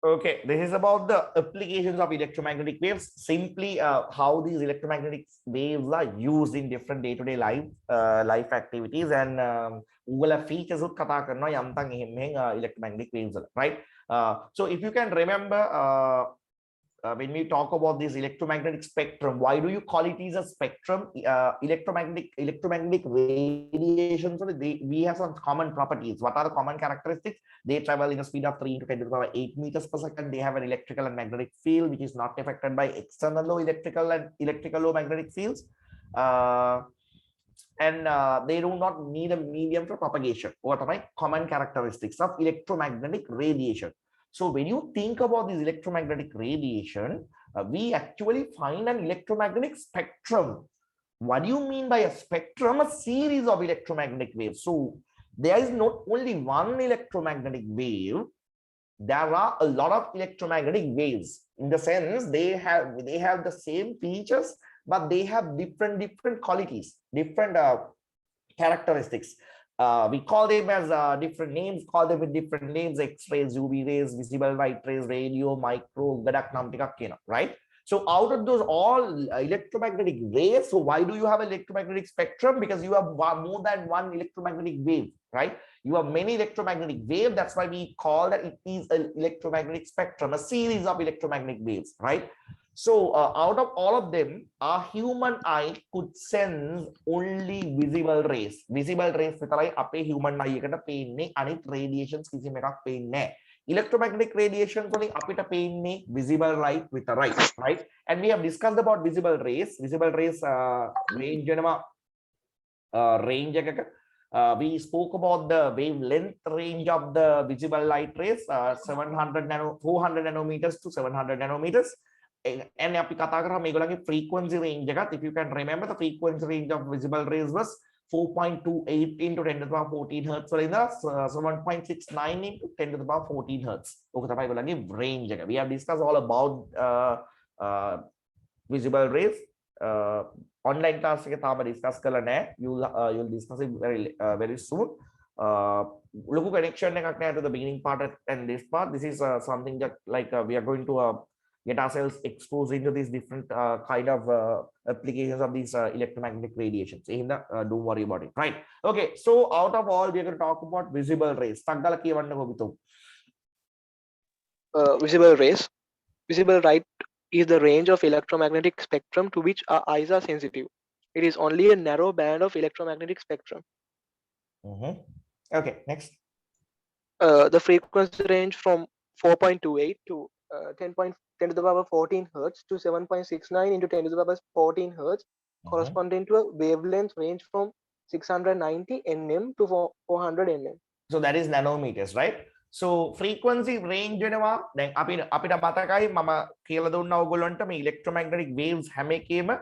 Okay, this is about the applications of electromagnetic waves. Simply how these electromagnetic waves are used in different day-to-day life activities, and Google features of kata karna yamtang electromagnetic waves, right? So if you can remember, when we talk about this electromagnetic spectrum, why do you call it is a spectrum? Electromagnetic radiation. So we have some common properties. What are the common characteristics? They travel in a speed of 3 into 10 to the power 8 meters per second. They have an electrical and magnetic field which is not affected by external low electrical and electrical low magnetic fields. And they do not need a medium for propagation. What are common characteristics of electromagnetic radiation? So when you think about this electromagnetic radiation, we actually find an electromagnetic spectrum. What do you mean by a spectrum? A series of electromagnetic waves. So there is not only one electromagnetic wave, there are a lot of electromagnetic waves. In the sense they have the same features, but they have different qualities, different characteristics. We call them as different names, call them with different names: X-rays, UV rays, visible light rays, radio, micro, right? So out of those all electromagnetic rays, so why do you have electromagnetic spectrum? Because you have more than one electromagnetic wave, right? You have many electromagnetic waves. That's why we call that it is an electromagnetic spectrum, a series of electromagnetic waves, right? So out of all of them, a human eye could sense only visible rays. Visible rays විතරයි අපේ human eye එකට පේන්නේ. අනිත් radiations කිසිම එකක් පේන්නේ නැහැ. Electromagnetic radiation වලින් අපිට පේන්නේ visible light විතරයි, right? And we have discussed about visible rays. Visible rays range වෙනවා range එකක. We spoke about the wavelength range of the visible light rays, 400 nanometers to 700 nanometers. And අපි කතා කරා මේගොල්ලන්ගේ frequency range එකත්. If you can remember, the frequency range of visible rays was 4.28 into 10 to the power 14 hertz වල ඉඳලා 7.69 into 10 to the power 14 hertz. ඕක තමයි ඒගොල්ලන්ගේ range එක. We have discussed all about visible rays. Online class එකේ තාම discuss කරලා නැහැ. You'll discuss it very soon. Look, connection එකක් නැහැ to the beginning part and this part. This is something that like we are going to get ourselves exposed into these different kind of applications of these electromagnetic radiations. Don't worry about it, right? Okay, so out of all, we're going to talk about visible rays. Visible rays. Visible light is the range of electromagnetic spectrum to which our eyes are sensitive. It is only a narrow band of electromagnetic spectrum. Okay, next. The frequency range from 4.28 to 10 to the power 14 hertz to 7.69 into 10 to the power 14 hertz, corresponding to a wavelength range from 690 nm to 400 nm. So that is nanometers, right? So frequency range වෙනවා. දැන් අපිට මතකයි මම කියලා දුන්නා ඔයගොල්ලන්ට මේ electromagnetic waves හැම එකේම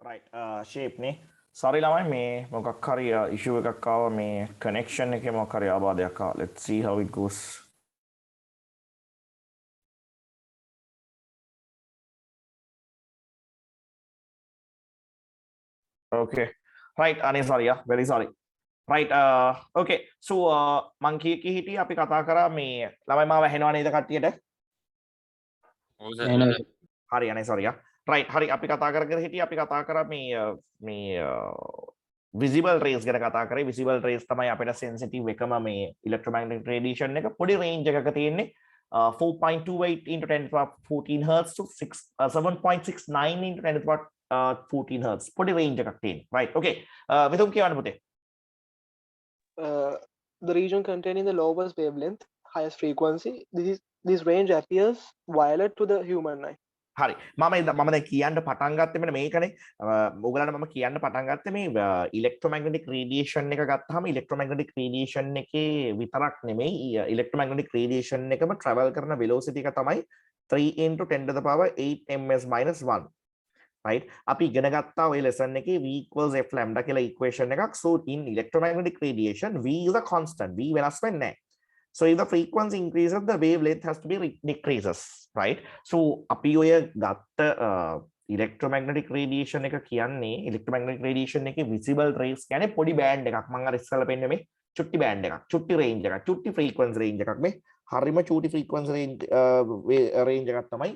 right shape නේ sorry ළමයි මේ මොකක් හරි issue එකක් ආවා මේ connection එකේ මොකක් හරි ආබාධයක් ආවා let's see how it goes okay right අනේ sorry very sorry right okay so මං කී හිටියේ අපි කතා කරා මේ ළමයි මාව ඇහෙනව නේද කට්ටියට හරි අනේ sorry right හරි අපි කතා කරගෙන හිටියේ අපි කතා කරා මේ visible rays ගැන කතා කරේ visible rays තමයි අපිට sensitive එකම මේ electromagnetic radiation එක පොඩි range එකක තියෙන්නේ 4.28 into 10 to the power 14 hertz to 7.69 into 10 to the power 14 hertz පොඩි range එකක් තියෙන්නේ right okay මෙතුම් කියවන්න පුතේ the region containing the lowest wavelength, highest frequency. This range appears violet to the human eye. හරි මම දැන් කියන්න පටන් ගත්තේ මෙන්න මේකනේ ඔයගලන්ට මම කියන්න පටන් ගත්තේ මේ ඉලෙක්ට්‍රොමැග්නටික් රේඩියේෂන් එක ගත්තාම ඉලෙක්ට්‍රොමැග්නටික් රේඩියේෂන් එකේ විතරක් නෙමෙයි ඉලෙක්ට්‍රොමැග්නටික් රේඩියේෂන් එකම travel කරන velocity එක තමයි 3 into 10 to the power 8 ms minus 1 right අපි ඉගෙන ගත්තා ඔය lesson එකේ v equals f lambda කියලා equation එකක් so in electromagnetic radiation v is a constant v වෙනස් වෙන්නේ නැහැ so if the frequency increases the wavelength has to be decreases right so අපි ඔය ගත්ත electromagnetic radiation එක කියන්නේ electromagnetic radiation එකේ visible rays කියන්නේ පොඩි band එකක් මම අර ඉස්සෙල්ලා පෙන්නන්නේ මේ චුට්ටි band එකක් චුට්ටි range එකක් චුට්ටි frequency range එකක් මේ හරිම චුටි frequency range එකක් තමයි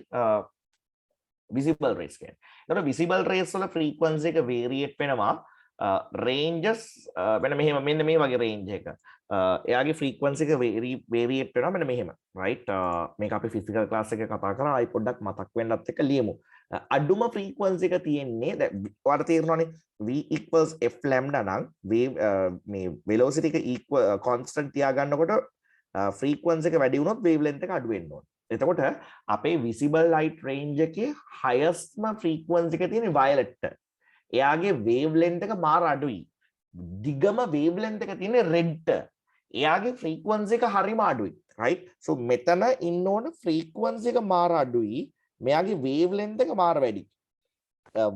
visible rays කියන්නේ. ඒතකොට visible rays වල frequency එක variate වෙනවා ranges මෙන්න මේ වගේ range එක. එයාගේ frequency එක variate වෙනවා මෙන්න මෙහෙම. right? මේක අපි physical class එකේ කතා කරා. ආයි පොඩ්ඩක් මතක් වෙන්නත් එක්ක ලියමු. අඩුම frequency එක තියෙන්නේ දැන් ඔයාලට තේරෙනවනේ v equals f lambda නම් wave මේ velocity එක equal constant තියාගන්නකොට frequency එක වැඩි වුණොත් wavelength එක අඩු වෙන්න ඕනේ. එතකොට අපේ visible light range එකේ highest frequency එක තියෙන්නේ violet. එයාගේ wavelength එක මාර අඩුයි. දිගම wavelength එක තියෙන්නේ red. එයාගේ frequency එක හරිම අඩුයි. right? so මෙතන ඉන්න ඕන frequency එක මාර අඩුයි. මෙයාගේ wavelength එක මාර වැඩි.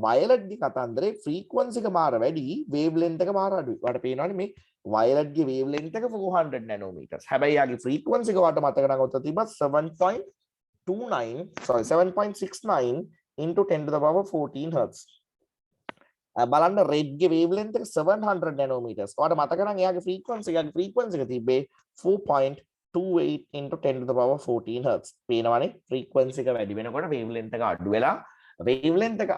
violet ගේ කතන්දරේ frequency එක මාර වැඩි, wavelength එක මාර අඩුයි. ඔයාලට පේනවනේ මේ violet ගේ wavelength එක 400 nanometers. හැබැයි යාගේ frequency එක වාට මතක නම් ඔතන තිබ්බා 7.69 into 10 to the power 14 hertz. බලන්න red ගේ wavelength එක 700 nanometers. ඔයාලට මතක නම් එයාගේ frequency එක තිබ්බේ 4.28 into 10 to the power 14 hertz. පේනවනේ frequency එක වැඩි වෙනකොට wavelength එක අඩු වෙලා wavelength එක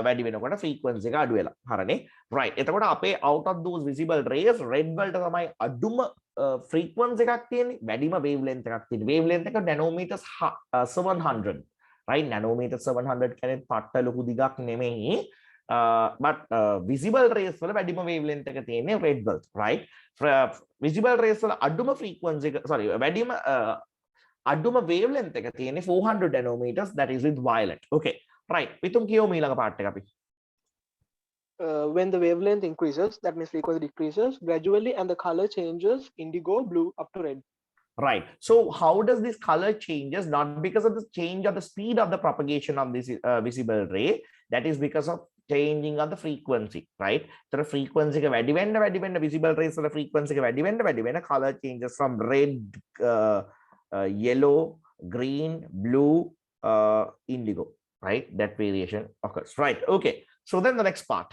වැඩි වෙනකොට frequency එක අඩු වෙලා හරිනේ right එතකොට අපේ out of those visible rays red වලට තමයි අඩුම frequency එකක් තියෙන්නේ වැඩිම wavelength එකක් තියෙන්නේ wavelength එක nanometers 700 right nanometers 700 කියන්නේ පට්ට ලොකු දිගක් නෙමෙයි but visible rays වල වැඩිම wavelength එක තියෙන්නේ red වල right visible rays වල අඩුම frequency එක sorry වැඩිම අඩුම wavelength එක තියෙන්නේ 400 nanometers that is with violet okay right පිටුම් කියමු ඊළඟ part එක අපි when the wavelength increases that means frequency decreases gradually and the color changes indigo blue up to red right so how does this color changes not because of the change of the speed of the propagation of this visible ray that is because of changing of the frequency right so the frequency එක වැඩි වෙන්න visible rays වල frequency එක වැඩි වෙන්න color changes from red yellow, green, blue, indigo, right? That variation occurs, right? Okay. So then the next part.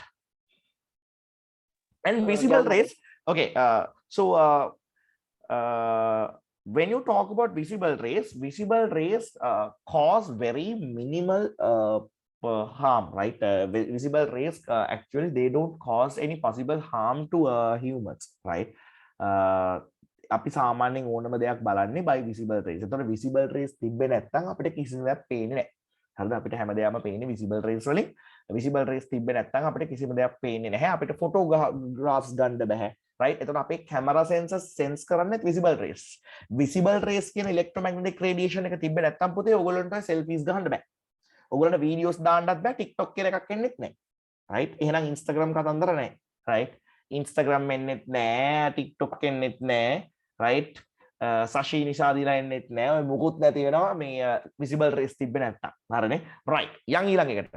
And visible rays, okay. When you talk about visible rays cause very minimal harm, right? Visible rays actually they don't cause any possible harm to humans, right? අපි සාමාන්‍යයෙන් ඕනම දෙයක් බලන්නේ by visible rays. ඒතකොට visible rays තිබ්බේ නැත්නම් අපිට කිසිම දෙයක් පේන්නේ නැහැ. හරිද? අපිට හැමදේම පේන්නේ visible rays වලින්. visible rays තිබ්බේ නැත්නම් අපිට කිසිම දෙයක් පේන්නේ නැහැ. අපිට photographs ගන්න බෑ. right? එතකොට අපේ camera sensors sense කරන්නේ visible rays. visible rays කියන electromagnetic radiation එක තිබ්බේ නැත්නම් පුතේ ඔයගොල්ලන්ට selfies ගහන්න බෑ. ඔයගොල්ලන්ට videos දාන්නත් බෑ. TikTok කියලා එකක් එන්නෙත් නැහැ. right? එහෙනම් Instagram කතන්දර නැහැ. right? Instagram එන්නෙත් නැහැ. TikTok එන්නෙත් නැහැ. right සශී නිශාදීලා එන්නෙත් නෑ ඔය මුකුත් නැති වෙනවා මේ visible rays තිබ්බේ නැත්තම් හරිනේ right යන් ඊළඟ එකට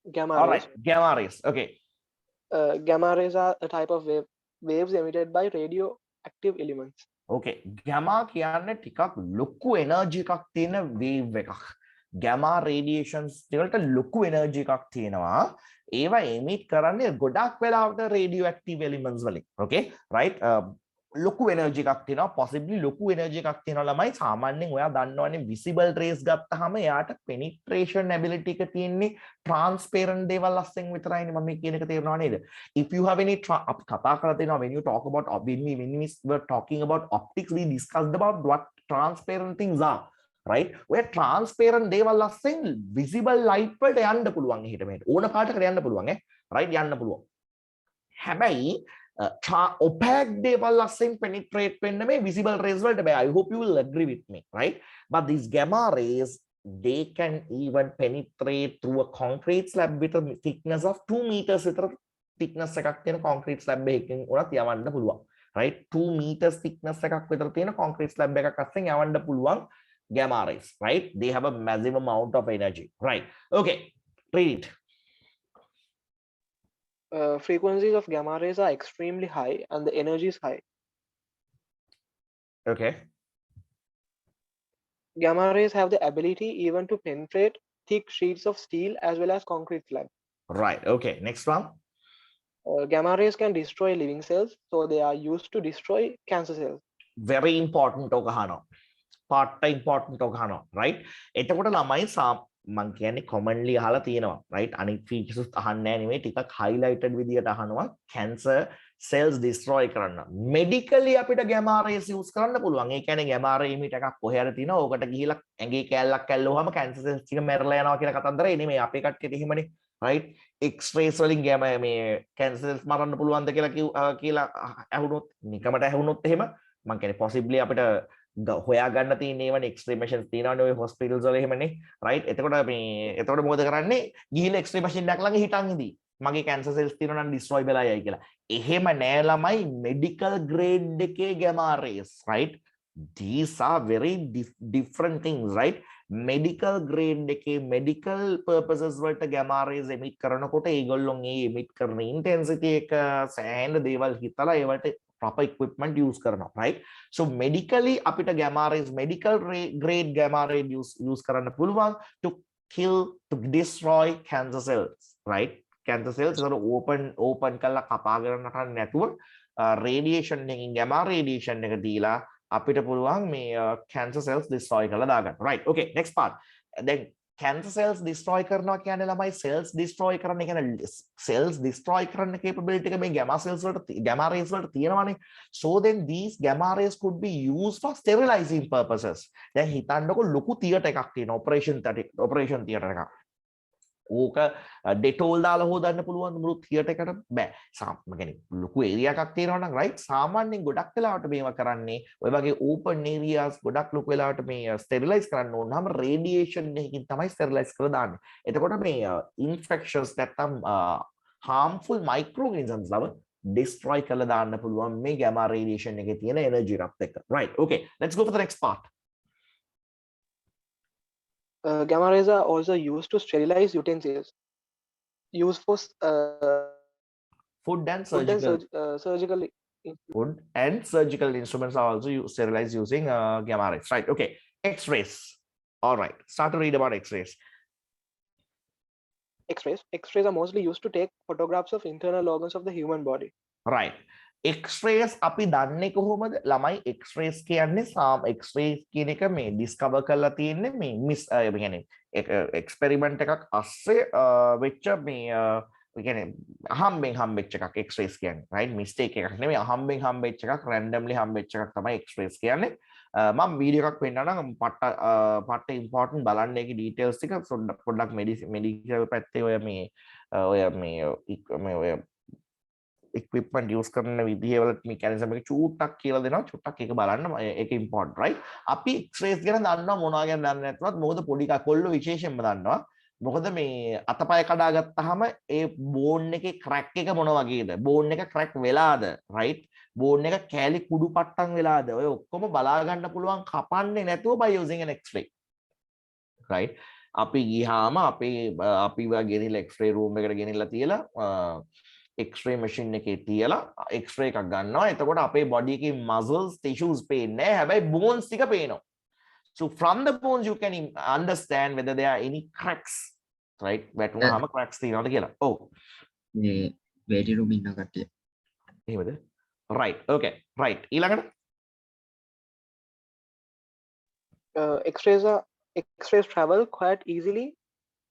Gamma All rays. right, gamma rays. Okay. Gamma rays are a type of waves emitted by radioactive elements. Okay. Gamma කියන්නේ ටිකක් ලොකු එනර්ජි එකක් තියෙන wave එකක්. Gamma radiations වලට ලොකු එනර්ජි එකක් තියෙනවා. ඒවා emit කරන්නේ ගොඩක් වෙලාවට radioactive elements වලින්. Okay? Right? ලොකු එනර්ජි එකක් තියෙනවා, possibly ලොකු එනර්ජි එකක් තියෙනවා ළමයි. සාමාන්‍යයෙන් ඔයා දන්නවනේ visible rays ගත්තාම එයාට penetration ability එක තියෙන්නේ transparent දේවල් අස්සෙන් විතරයිනේ. මම මේ කියන එක තේරෙනව නේද? If you have any අපි කතා කරලා තියෙනවා when you talk about when we were talking about optics, we discussed about what transparent things are. Right? ඔය transparent දේවල් අස්සෙන් visible light වලට යන්න පුළුවන් එහෙට මෙහෙට. ඕන පාටකට යන්න පුළුවන් ඈ. Right? යන්න පුළුවන්. හැබැයි opaque දේවල් අස්සෙන් penetrate වෙන්න මේ visible rays වලට බෑ. I hope you will agree with me, right? But these gamma rays, they can even penetrate through a concrete slab with a thickness of 2 meters විතර thickness එකක් තියෙන concrete slab එකකින් උනත් යවන්න පුළුවන්. Right? 2 meters thickness එකක් විතර තියෙන concrete slab එකක් අස්සෙන් යවන්න පුළුවන් gamma rays. Right? They have a massive amount of energy. Right? Okay. Read it. Frequencies of gamma rays are extremely high and the energy is high. Okay. Gamma rays have the ability even to penetrate thick sheets of steel as well as concrete slab. Right. Okay. Next one. Gamma rays can destroy living cells, so they are used to destroy cancer cells. Very important okahano. Part important okahano. Right? එතකොට ළමයි මං කියන්නේ commonly අහලා තියෙනවා. Right? අනිත් features අහන්නේ නැහැ නෙමෙයි, ටිකක් highlighted විදියට අහනවා. Cancer cells destroy කරන්න. Medically අපිට gamma rays use කරන්න පුළුවන්. ඒ කියන්නේ gamma ray emitter එකක් කොහේ හරි තියෙනවා. ඕකට ගිහිලා ඇඟේ කැල්ලක් ඇල්ලුවාම cancer cells ටික මැරලා යනවා කියලා කතන්දරේ නෙමෙයි. අපේ කට්ටියට එහෙමනේ. Right? X-rays වලින් gamma මේ cancer cells මරන්න පුළුවන්ද කියලා ඇහුනොත් නිකමට ඇහුනොත් එහෙම මං කියන්නේ possibly අපිට හොයා ගන්න තියෙන ඒවනේ x-ray machines තියෙනවනේ ඔය hospitals වල එහෙමනේ. Right? එතකොට මොකද කරන්නේ? ගිහිල්ලා x-ray machine එකක් ළඟ හිටන් ඉදී. මගේ cancer cells තියෙනවා නම් destroy වෙලා යයි කියලා. එහෙම නෑ ළමයි, medical grade එකේ gamma rays. Right? These are very different things. Right? Medical grade එකේ medical purposes වලට gamma rays emit කරනකොට ඒගොල්ලොන් ඒ emit කරන intensity එක සෑහෙන දේවල් හිතලා ඒවට proper equipment use කරනවා. Right? So medically අපිට gamma rays, medical grade gamma ray use කරන්න පුළුවන් to kill, to destroy cancer cells. Right? Cancer cells open කරලා කපා ගන්නට නැතුව radiation එකකින් gamma radiation එක දීලා අපිට පුළුවන් මේ cancer cells destroy කරලා දාගන්න. Right? Okay, next part. Then cancer cells destroy කරනවා කියන්නේ ළමයි cells destroy කරන්න කියන්නේ cells destroy කරන්න capability එක මේ gamma cells වලට gamma rays වලට තියෙනවානේ. So then these gamma rays could be used for sterilizing purposes. දැන් හිතන්නකො ලොකු theater එකක් තියෙනවා, operation theater එකක්. ඕක ඩෙටෝල් දාලා හොදන්න පුළුවන් මුළු theater එකට බෑ. කියන්නේ ලොකු ඒරියා එකක් තියෙනවා නම් right, සාමාන්‍යයෙන් ගොඩක් වෙලාවට මේවා කරන්නේ ඔය වගේ open areas ගොඩක් ලොකු වෙලාවට මේ sterilize කරන්න ඕන නම් radiation එකකින් තමයි sterilize කරලා දාන්නේ. එතකොට මේ infections නැත්තම් harmful microorganisms ලව destroy කරලා දාන්න පුළුවන් මේ gamma radiation එකේ තියෙන energy එකත් එක්ක. Right? Okay, let's go for the next part. Gamma rays are also used to sterilize utensils used for food and surgical instruments are also sterilized using gamma rays. Right? Okay. X-rays. All right. Start to read about X-rays. X-rays are mostly used to take photographs of internal organs of the human body. Right. X-rays අපි දන්නේ කොහොමද ළමයි? X-rays කියන්නේ X-rays කියන එක මේ discover කරලා තියෙන්නේ මේ කියන්නේ experiment එකක් අස්සේ වෙච්ච මේ කියන්නේ අහම්බෙන් හම්බෙච්ච එකක් X-rays කියන්නේ. Right? Mistake එකක් නෙමෙයි, අහම්බෙන් හම්බෙච්ච එකක්, randomly හම්බෙච්ච එකක් තමයි X-rays කියන්නේ. මම වීඩියෝ එකක් පෙන්නනවා නම් පට්ට important බලන්න ඒකේ details ටික පොඩ්ඩක් medical පැත්තේ ඔය equipment use කරන විදිහ වල mechanism එක චූට්ටක් කියලා දෙනවා. චුට්ටක් ඒක බලන්න, ඒක important. Right? අපි X-rays ගැන දන්නවා, මොනවා ගැන දන්නේ නැත්නම් මොකද පොඩි කොල්ලෝ විශේෂයෙන්ම දන්නවා. මොකද මේ අතපය කඩාගත්තාම ඒ බෝන් එකේ crack එක මොන වගේද? බෝන් එක crack වෙලාද? Right? බෝන් එක කෑලි කුඩු පට්ටම් වෙලාද? ඔය ඔක්කොම බලා ගන්න පුළුවන් කපන්නේ නැතුව by using an X-ray. Right? අපි ගියාම අපි ගෙනිලා x-ray room එකට ගෙනිලා තියලා x-ray machine එකේ තියලා x-ray එකක් ගන්නවා. එතකොට අපේ body එකේ muscles tissues පේන්නේ නැහැ. හැබැයි bones ටික පේනවා. So from the bones you can understand whether there are any cracks, right? වැටුනහම cracks තියෙනවද කියලා. ඔව්. මේ waiting room ඉන්න කට්ටිය. එහෙමද? Right. Okay. Right. ඊළඟට X-rays travel quite easily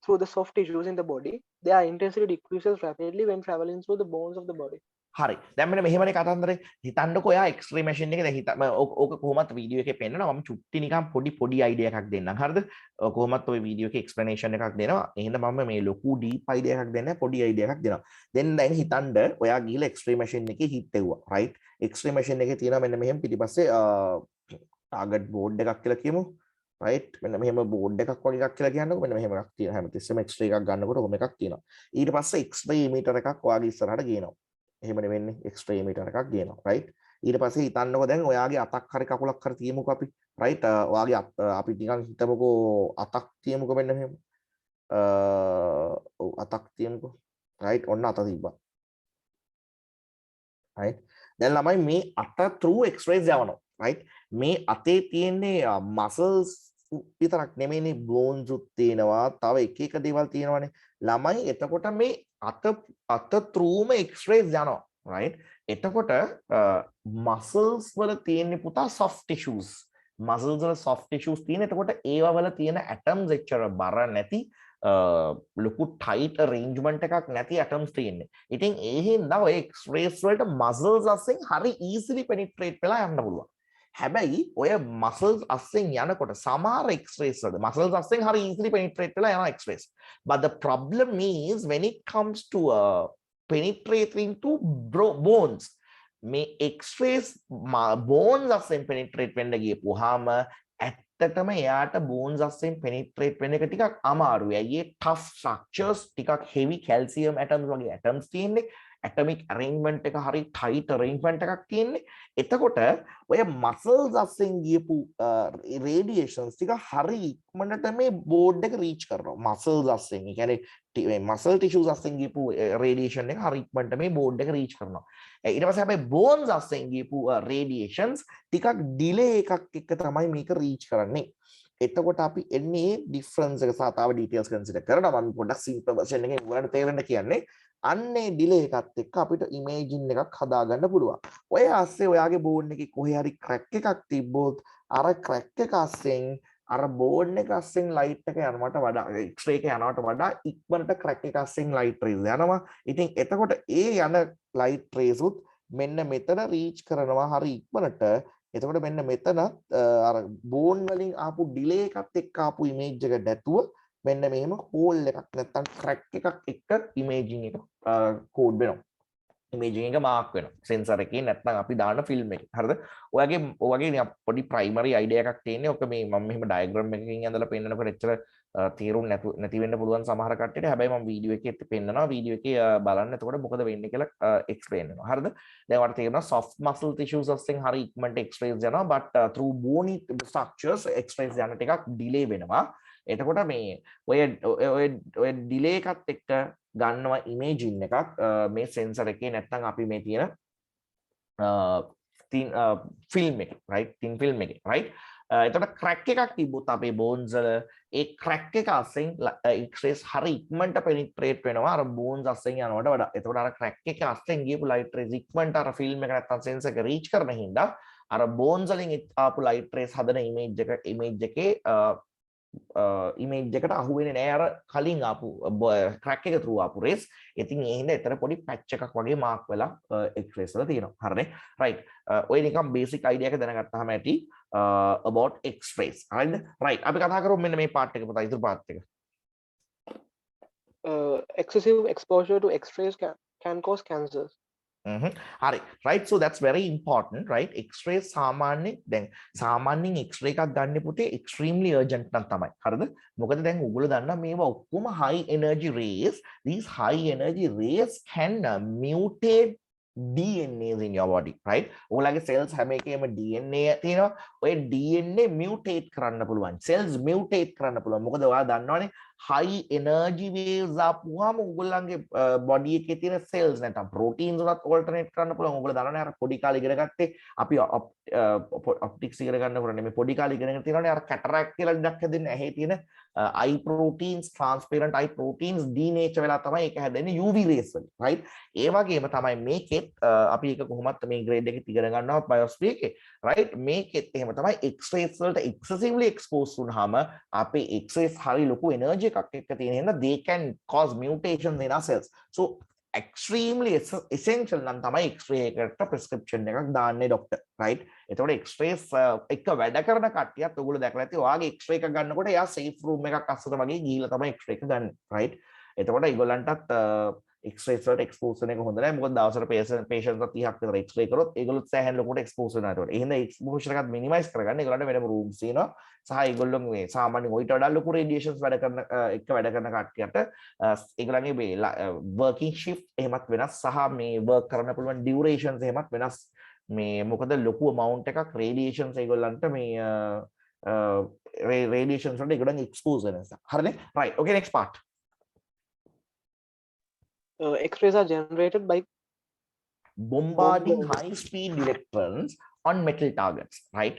through the soft tissues in the body. Their intensity decreases rapidly when traveling through the bones of the body. හරි. දැන් මෙන්න මෙහෙමනේ කතන්දරේ. හිතන්නකෝ ඔයා x-ray machine එකේ දැන් හිත ඕක කොහොමත් වීඩියෝ එකේ පෙන්නනවා. මම චුට්ටි නිකන් පොඩි idea එකක් දෙන්නම්. හරිද? කොහොමත් ඔය වීඩියෝ එකේ explanation එකක් දෙනවා. එහෙනම් මම මේ ලොකු deep idea එකක් දෙන්නේ පොඩි idea එකක් දෙනවා. දැන් හිතන්න ඔයා ගිහලා x-ray machine එකේ hit එව්වා. right? x-ray machine එකේ තියෙනවා මෙන්න මෙහෙම පිටිපස්සේ target board එකක් කියලා කියමු. right? මෙන්න මෙහෙම board එකක් වගේ එකක් කියලා කියන්නකෝ. මෙන්න මෙහෙම එකක් තියෙනවා. හැමතිස්සෙම x-ray එකක් ගන්නකොට කොහොම එකක් තියෙනවා. ඊට පස්සේ x-ray emitter එකක් ඔයාගේ ඉස්සරහට ගේනවා. එහෙමනේ වෙන්නේ x-ray emitter එකක් ගේනවා. right? ඊට පස්සේ හිතන්නකෝ දැන් ඔයාගේ අතක් හරි කකුලක් හරි තියමුකෝ අපි. right? ඔයාගේ අපි නිකන් හිතමුකෝ අතක් තියමුකෝ මෙන්න මෙහෙම. අතක් තියමුකෝ. right? ඔන්න අත තිබ්බා. right? දැන් ළමයි මේ අත through x-rays යවනවා. right? මේ අතේ තියෙන්නේ muscles විතරක් නෙමෙයිනේ bones උත් තියෙනවා. තව එක දේවල් තියෙනවානේ. ළමයි එතකොට මේ අත through x-rays යනවා. right? එතකොට muscles වල තියෙන පුතා soft tissues. muscles වල soft tissues තියෙන. එතකොට ඒවා වල තියෙන atoms එච්චර බර නැති ලොකු tight arrangement එකක් නැති atoms තියෙන්නේ. ඉතින් ඒ හින්දා ඔය x-rays වලට muscles අස්සෙන් හරි easily penetrate වෙලා යන්න පුළුවන්. හැබැයි ඔය muscles අස්සෙන් යනකොට සමහර x-rays වල muscles අස්සෙන් හරි easily penetrate වෙලා යනවා x-rays. But the problem is when it comes to penetrating to bones, මේ x-rays bones අස්සෙන් penetrate වෙන්න ගියපුවාම ඇත්තටම එයාට bones අස්සෙන් penetrate වෙන්න එක ටිකක් අමාරුයි. ඇයි ඒ tough structures ටිකක් heavy calcium atoms වගේ atoms තියෙන්නේ. atomic arrangement එක හරි tight arrangement එකක් තියෙන්නේ. එතකොට ඔය muscles අස්සෙන් ගියපු radiations ටික හරි ඉක්මනට මේ board එක reach කරනවා. muscles අස්සෙන්. ඒ කියන්නේ muscle tissues අස්සෙන් ගියපු radiation එක හරි ඉක්මනට මේ board එක reach කරනවා. ඊට පස්සේ හැබැයි bones අස්සෙන් ගියපු radiations ටිකක් delay එකක් එක්ක තමයි මේක reach කරන්නේ. එතකොට අපි එන්නේ difference එක සහ තව details consider කරනවා. මම පොඩ්ඩක් simple version එකෙන් උගලන්ට තේරෙන්න කියන්නේ. අන්නේ delay එකත් එක්ක අපිට imagine එකක් හදාගන්න පුළුවන්. ඔය ASCII ඔයාගේ බෝන් එකේ කොහේ හරි crack එකක් තිබ්බොත් අර crack එක අස්සෙන් අර බෝන් එක අස්සෙන් light එක යනවට වඩා x-ray එක යනවට වඩා ඉක්මනට crack එක අස්සෙන් light rays යනවා. ඉතින් එතකොට ඒ යන light rays උත් මෙන්න මෙතන reach කරනවා හරි ඉක්මනට. එතකොට මෙන්න මෙතන අර බෝන් වලින් ආපු delay එකත් එක්ක ආපු image එක දැතුව මෙන්න මෙහෙම hole එකක් නැත්තම් crack එකක් එක්ක imaging එක code වෙනවා. imaging එක mark වෙනවා. sensor එකේ නැත්තම් අපි දාන film එකේ. හරිද? ඔයගේ පොඩි primary idea එකක් තියෙන්නේ. ඔක මේ මම මෙහෙම diagram එකකින් ඇඳලා පෙන්නනකොට එච්චර තීරුම් නැති වෙන්න පුළුවන් සමහර කට්ටියට. හැබැයි මම වීඩියෝ එකේ පෙන්නනවා. වීඩියෝ එකේ බලන්න එතකොට මොකද වෙන්නේ කියලා explain වෙනවා. හරිද? දැන් ඔයාලට තේරෙනවා soft muscle tissues අස්සෙන් හරි ඉක්මනට x-rays යනවා. but through bony structures x-rays යන ටිකක් delay වෙනවා. එතකොට මේ ඔය delay එකත් එක්ක ගන්නවා imaging එකක් මේ sensor එකේ නැත්නම් අපි මේ තියෙන thin film එකේ right thin film එකේ right එතකොට crack එකක් තිබ්බොත් අපේ bones වල ඒ crack එක අස්සෙන් x-rays හරි ඉක්මනට penetrate වෙනවා අර bones අස්සෙන් යනවට වඩා. එතකොට අර crack එක අස්සෙන් ගියපු light rays ඉක්මනට අර film එක නැත්නම් sensor එක reach කරන හින්දා අර bones වලින් ආපු light rays හදන image එකේ image එකට අහු වෙන්නේ නැහැ අර කලින් ආපු crack එක through ආපු rays. ඉතින් ඒ හින්දා එතන පොඩි patch එකක් වගේ mark වෙලා x-rays වල තියෙනවා. හරිනේ? right. ඔය නිකන් basic idea එක දැනගත්තාම ඇති about x-rays. හරිද? right. අපි කතා කරමු මෙන්න මේ part එක පුතා ඉතුරු part එක. Excessive exposure to x-rays can cause cancers. හරි right so that's very important right x-rays සාමාන්‍යයෙන් x-ray එකක් ගන්න පුතේ extremely urgent නම් තමයි හරිද මොකද දැන් ඔයගොල්ලෝ දන්නා මේවා ඔක්කොම high energy rays these high energy rays can mutate DNAs in your body, right? ඔයගොල්ලන්ගේ cells හැම එකේම DNA තියෙනවා. ඔය DNA mutate කරන්න පුළුවන්. cells mutate කරන්න පුළුවන්. මොකද ඔයා දන්නවනේ high energy waves ආපුවාම ඔයගොල්ලන්ගේ body එකේ තියෙන cells නැත්නම් proteins උනත් alternate කරන්න පුළුවන්. ඔයගොල්ලෝ දන්නවනේ අර පොඩි කාලේ ඉගෙන ගත්තේ අපි optics ඉගෙන ගන්නකොට නෙමෙයි පොඩි කාලේ ඉගෙනගෙන තියෙනවනේ අර cataract කියලා ලඩක් හැදෙන්නේ ඇහි තියෙන eye proteins, transparent eye proteins denature වෙලා තමයි ඒක හැදෙන්නේ UV rays වලින්, right? ඒ වගේම තමයි මේකෙත් අපි එක කොහොමත් මේ grade එකේ ඉගෙන ගන්නවා biology එකේ, right? මේකෙත් එහෙම තමයි x-rays වලට excessively exposed වුනහම අපේ x-rays හරි ලොකු energy එකක් එක්ක තියෙන හින්දා they can cause mutations in our cells. So extremely essential නම් තමයි x-ray එකට prescription එකක් දාන්නේ doctor, right? එතකොට x-rays එක වැඩ කරන කට්ටියත් ඔයගොල්ලෝ දැකලා ඇති ඔයාගේ x-ray එක ගන්නකොට එයා safe room එකක් අස්සට වගේ ගිහිල්ලා තමයි x-ray එක ගන්න, right? එතකොට ඒගොල්ලන්ටත් x-rays වලට exposure එක හොඳ නැහැ. මොකද දවසට patients 30ක් විතර x-ray කරොත් ඒගොල්ලොත් සෑහෙන ලොකුට expose වෙනවා. ඒතකොට එහෙනම් exposure එකත් minimize කරගන්න ඒගොල්ලන්ට වෙනම rooms තියෙනවා. සහ ඒගොල්ලෝ මේ සාමාන්‍යයෙන් ඔයිට වඩා ලොකු radiations වැඩ කරන කට්ටියට ඒගොල්ලන්ගේ මේ working shift එහෙමත් වෙනස් සහ මේ work කරන්න පුළුවන් durations එහෙමත් වෙනස්. මේ මොකද ලොකු amount එකක් radiations ඒගොල්ලන්ට මේ radiations වලට ඒගොල්ලන් expose වෙන නිසා. හරිනේ? right. okay, next part. X-rays are generated by bombarding high-speed electrons on metal targets, right?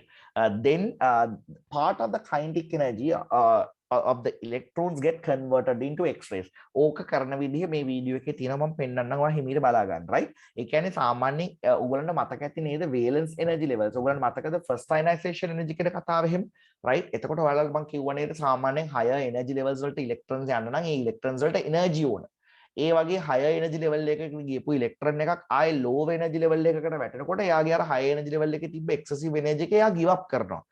Then part of the kinetic energy of the electrons get converted into X-rays. ඕක කරන විදිහ මේ වීඩියෝ එකේ තියෙනවා මම පෙන්නන්නම් ඔයා හිමීට බලා ගන්න, right? ඒ කියන්නේ සාමාන්‍යයෙන් ඔයගලන්ට මතක ඇති නේද valence energy levels. ඔයගලන්ට මතකද first ionization energy කියන කතාව එහෙම, right? එතකොට ඔයාලට මම කිව්වා නේද සාමාන්‍යයෙන් higher energy levels වලට electrons යන්න නම් ඒ electrons වලට energy ඕන. ඒ වගේ higher energy level එකකට ගියපු electron එකක් ආයේ low energy level එකකට වැටෙනකොට එයාගේ අර high energy level එකේ තිබ්බ excessive energy එක එයා give up කරනවා.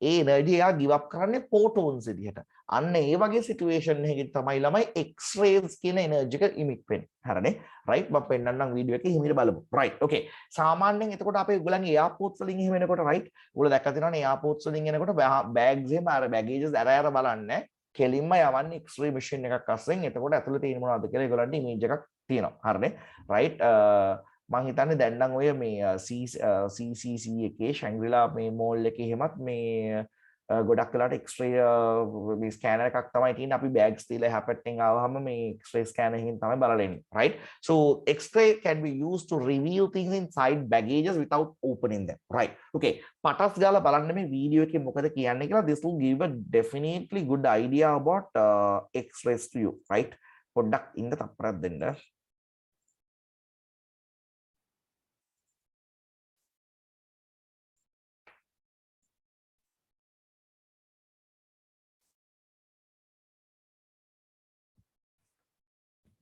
ඒ energy එයා give up කරන්නේ photons විදිහට. අන්න ඒ වගේ situation එකකින් තමයි ළමයි x-rays කියන energy එක emit වෙන්නේ. හරිනේ? right? මම පෙන්නන්නම් වීඩියෝ එකේ හිමිට බලමු. right. okay. සාමාන්‍යයෙන් එතකොට අපේ ඔයගලන්ගේ airports වලින් එහෙම එනකොට right? ඔයගොල්ලෝ දැක්කද තියෙනවනේ airports වලින් එනකොට bags එහෙම අර baggages අර බලන්නේ කෙලින්ම යවන්නේ x-ray machine එකක් අස්සෙන්. එතකොට ඇතුළේ තියෙන මොනවද කියලා ඒගොල්ලන්ට image එකක් තියෙනවා. හරිනේ? right? මම හිතන්නේ දැන් නම් ඔය මේ CCC එකේ Shangri-La මේ mall එකේ එහෙමත් මේ ගොඩක් වෙලාට x-ray මේ scanner එකක් තමයි තියෙන්නේ. අපි bags තියලා එහා පැත්තෙන් ආවහම මේ x-ray scanner එකකින් තමයි බලලා එන්නේ. right? So x-ray can be used to reveal things inside baggages without opening them. right? okay. පටස් ගාලා බලන්න මේ වීඩියෝ එකේ මොකද කියන්නේ කියලා. this will give a definitely good idea about x-rays to you, right? පොඩ්ඩක් ඉන්න තප්පරක් දෙන්න.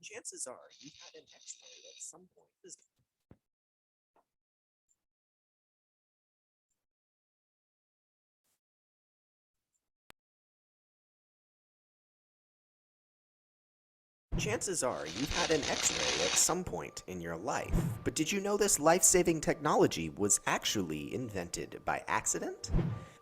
Chances are you've had an X-ray at some point. Chances are you've had an X-ray at some point in your life. But did you know this life-saving technology was actually invented by accident?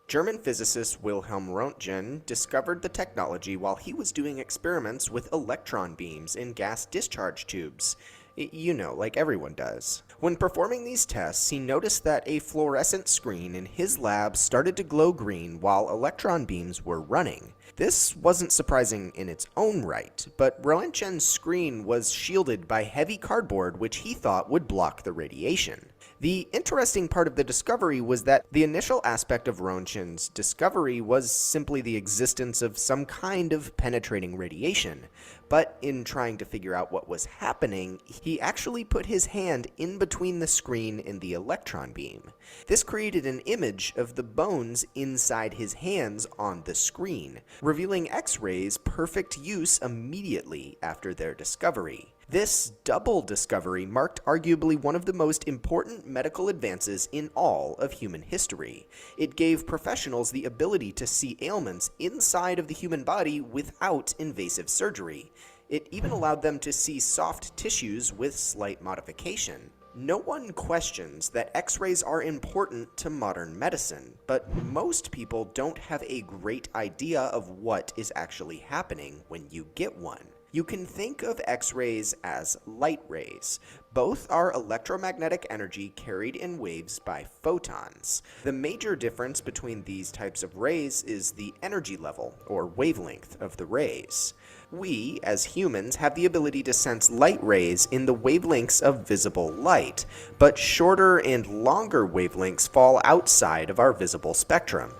German physicist Wilhelm Röntgen discovered the technology while he was doing experiments with electron beams in gas discharge tubes. You know, like everyone does. When performing these tests, he noticed that a fluorescent screen in his lab started to glow green while electron beams were running. This wasn't surprising in its own right, but Röntgen's screen was shielded by heavy cardboard which he thought would block the radiation. The interesting part of the discovery was that the initial aspect of Röntgen's discovery was simply the existence of some kind of penetrating radiation. But in trying to figure out what was happening, he actually put his hand in between the screen and the electron beam. This created an image of the bones inside his hands on the screen, revealing X-rays' perfect use immediately after their discovery. This double discovery marked arguably one of the most important medical advances in all of human history. It gave professionals the ability to see ailments inside of the human body without invasive surgery. It even allowed them to see soft tissues with slight modification. No one questions that X-rays are important to modern medicine, but most people don't have a great idea of what is actually happening when you get one. You can think of X-rays as light rays. Both are electromagnetic energy carried in waves by photons. The major difference between these types of rays is the energy level, or wavelength, of the rays. We, as humans, have the ability to sense light rays in the wavelengths of visible light, but shorter and longer wavelengths fall outside of our visible spectrum.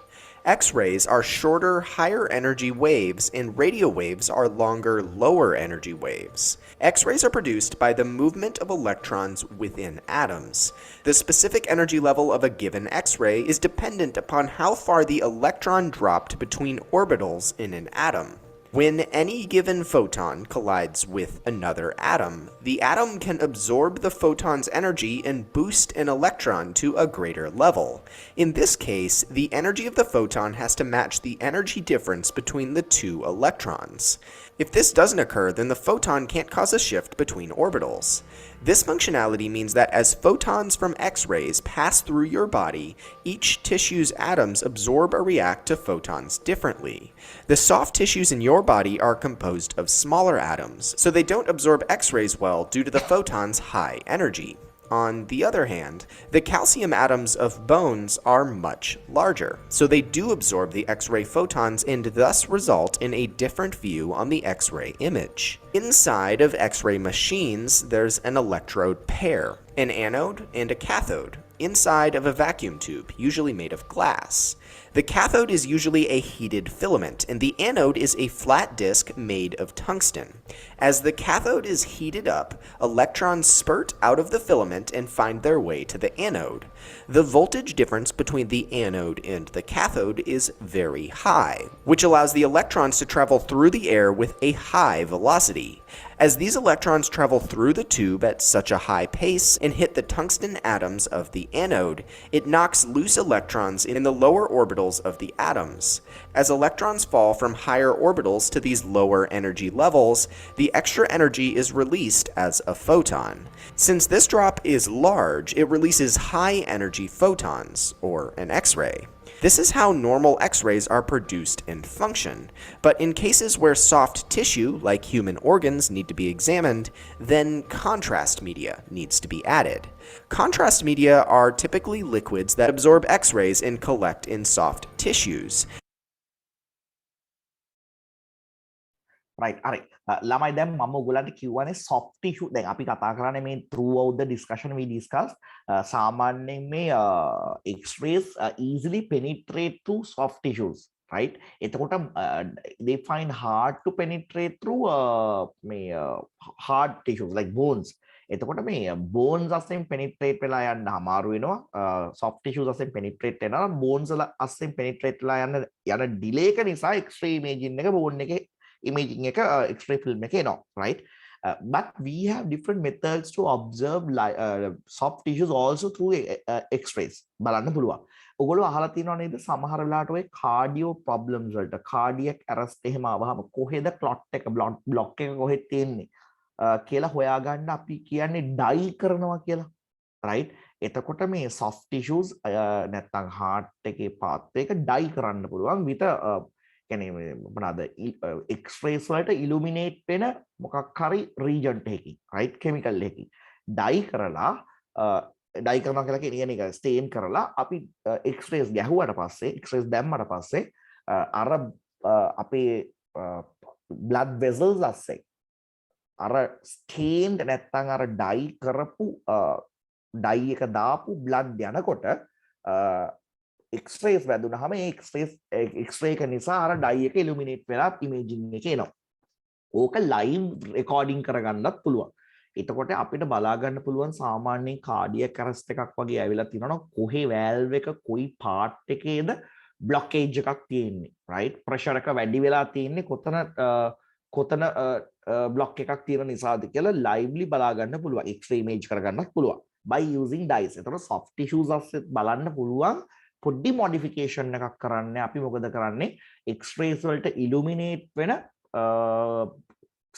X-rays are shorter, higher energy waves, and radio waves are longer, lower energy waves. X-rays are produced by the movement of electrons within atoms. The specific energy level of a given X-ray is dependent upon how far the electron dropped between orbitals in an atom. When any given photon collides with another atom, the atom can absorb the photon's energy and boost an electron to a greater level. In this case, the energy of the photon has to match the energy difference between the two electrons. If this doesn't occur, then the photon can't cause a shift between orbitals. This functionality means that as photons from X-rays pass through your body, each tissue's atoms absorb or react to photons differently. The soft tissues in your body are composed of smaller atoms, so they don't absorb X-rays well due to the photon's high energy. On the other hand, the calcium atoms of bones are much larger, so they do absorb the X-ray photons and thus result in a different view on the X-ray image. Inside of X-ray machines, there's an electrode pair, an anode and a cathode, inside of a vacuum tube, usually made of glass. The cathode is usually a heated filament, and the anode is a flat disk made of tungsten. As the cathode is heated up, electrons spurt out of the filament and find their way to the anode. The voltage difference between the anode and the cathode is very high, which allows the electrons to travel through the air with a high velocity. As these electrons travel through the tube at such a high pace and hit the tungsten atoms of the anode, it knocks loose electrons in the lower orbitals of the atoms. As electrons fall from higher orbitals to these lower energy levels, the extra energy is released as a photon. Since this drop is large, it releases high energy photons, or an X-ray. This is how normal X-rays are produced and function, but in cases where soft tissue, like human organs, need to be examined, then contrast media needs to be added. Contrast media are typically liquids that absorb X-rays and collect in soft tissues. right හරි ළමයි දැන් මම ඔයගලන්ට කියවනේ soft tissue දැන් අපි කතා කරන්නේ මේ throughout the discussion we discussed සාමාන්‍යයෙන් මේ x-rays easily penetrate through soft tissues right එතකොට they find hard to penetrate through මේ hard tissues like bones එතකොට මේ bones අස්සෙන් penetrate වෙලා යන්න අමාරු වෙනවා soft tissues අස්සෙන් penetrate වෙනවා bones වල අස්සෙන් penetrate වෙලා යන delay එක නිසා x-ray imaging එක bone එකේ imaging එක x-ray film එක එනවා right but we have different methods to observe soft tissues also through x-rays බලන්න පුළුවන් ඔයගොල්ලෝ අහලා තියෙනව නේද සමහර වෙලාවට ඔය cardio problems වලට cardiac arrest එහෙම ආවම කොහෙද clot එක block එක කොහෙද තියෙන්නේ කියලා හොයාගන්න අපි කියන්නේ ඩයි කරනවා කියලා right එතකොට මේ soft tissues නැත්නම් heart එකේ path එක ඩයි කරන්න පුළුවන් with මොනවාද x-rays වලට illuminate වෙන මොකක් හරි region එකකින් right chemical එකකින් ඩයි කරලා ඩයි කරනවා කියලා කියන්නේ ඒක stain කරලා අපි x-rays ගැහුවට පස්සේ x-rays දැම්මට පස්සේ අර අපේ blood vessels අස්සේ අර stained නැත්නම් අර ඩයි කරපු ඩයි එක දාපු blood යනකොට x-rays වැදුනහම ඒ x-ray එක නිසා අර ඩයි එක illuminate වෙලා imaging එක එනවා. ඕක live recording කරගන්නත් පුළුවන්. එතකොට අපිට බලා ගන්න පුළුවන් සාමාන්‍යයෙන් cardiac arrest එකක් වගේ ඇවිල්ලා තිනවනම් කොහේ valve එක කොයි part එකේද blockage එකක් තියෙන්නේ right pressure එක වැඩි වෙලා තියෙන්නේ කොතන block එකක් තියෙන නිසාද කියලා lively බලා ගන්න පුළුවන් x-ray image කරගන්නත් පුළුවන් by using dyes. එතකොට soft tissues අස්සෙත් බලන්න පුළුවන් පොඩි modification එකක් කරන්න අපි මොකද කරන්නේ x-rays වලට illuminate වෙන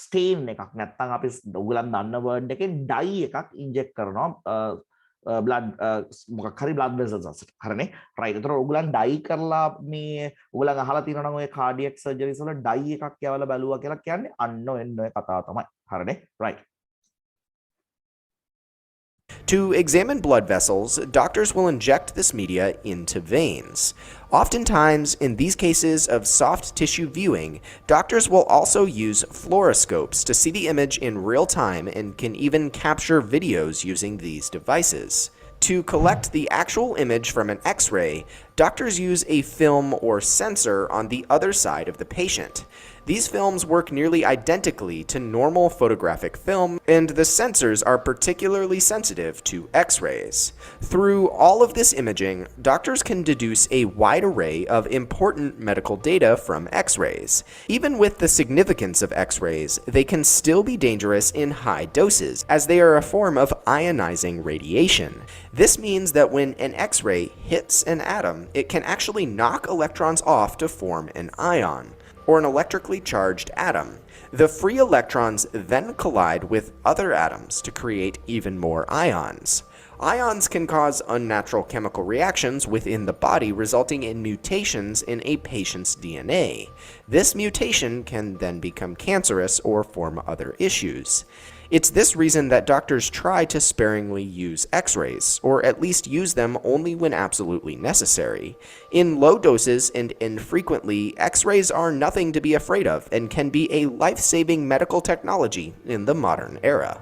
stain එකක් නැත්නම් අපි ඔයගලන් දන්න word එකෙන් dye එකක් inject කරනවා blood මොකක් හරි blood vessels අස්සට හරිනේ right ඒතර ඔයගලන් ඩයි කරලා මේ ඔයගලන් අහලා තියෙනවා නම් ඔය cardiac surgeries වල ඩයි එකක් යවලා බැලුවා කියලා කියන්නේ අන්න ඔන්න ඔය කතාව තමයි හරිනේ right. To examine blood vessels, doctors will inject this media into veins. Oftentimes, in these cases of soft tissue viewing, doctors will also use fluoroscopes to see the image in real time and can even capture videos using these devices. To collect the actual image from an X-ray, doctors use a film or sensor on the other side of the patient. These films work nearly identically to normal photographic film, and the sensors are particularly sensitive to X-rays. Through all of this imaging, doctors can deduce a wide array of important medical data from X-rays. Even with the significance of X-rays, they can still be dangerous in high doses, as they are a form of ionizing radiation. This means that when an X-ray hits an atom, it can actually knock electrons off to form an ion, or an electrically charged atom. The free electrons then collide with other atoms to create even more ions. Ions can cause unnatural chemical reactions within the body, resulting in mutations in a patient's DNA. This mutation can then become cancerous or form other issues. It's this reason that doctors try to sparingly use X-rays, or at least use them only when absolutely necessary. In low doses and infrequently, X-rays are nothing to be afraid of and can be a life-saving medical technology in the modern era.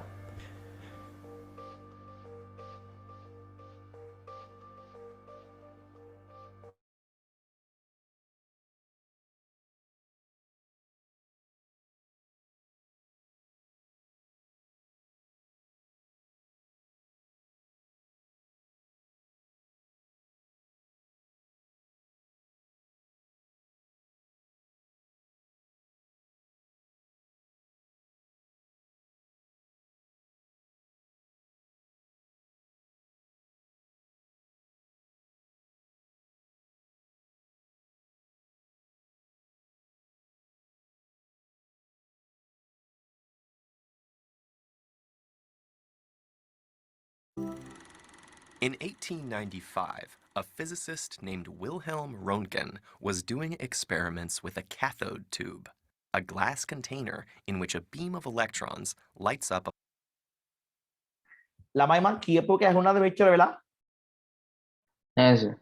In 1895, a physicist named Wilhelm Röntgen was doing experiments with a cathode tube, a glass container in which a beam of electrons lights up. ළමයි මං කියපුවක ඇහුණාද මෙච්චර වෙලා නෑ sir.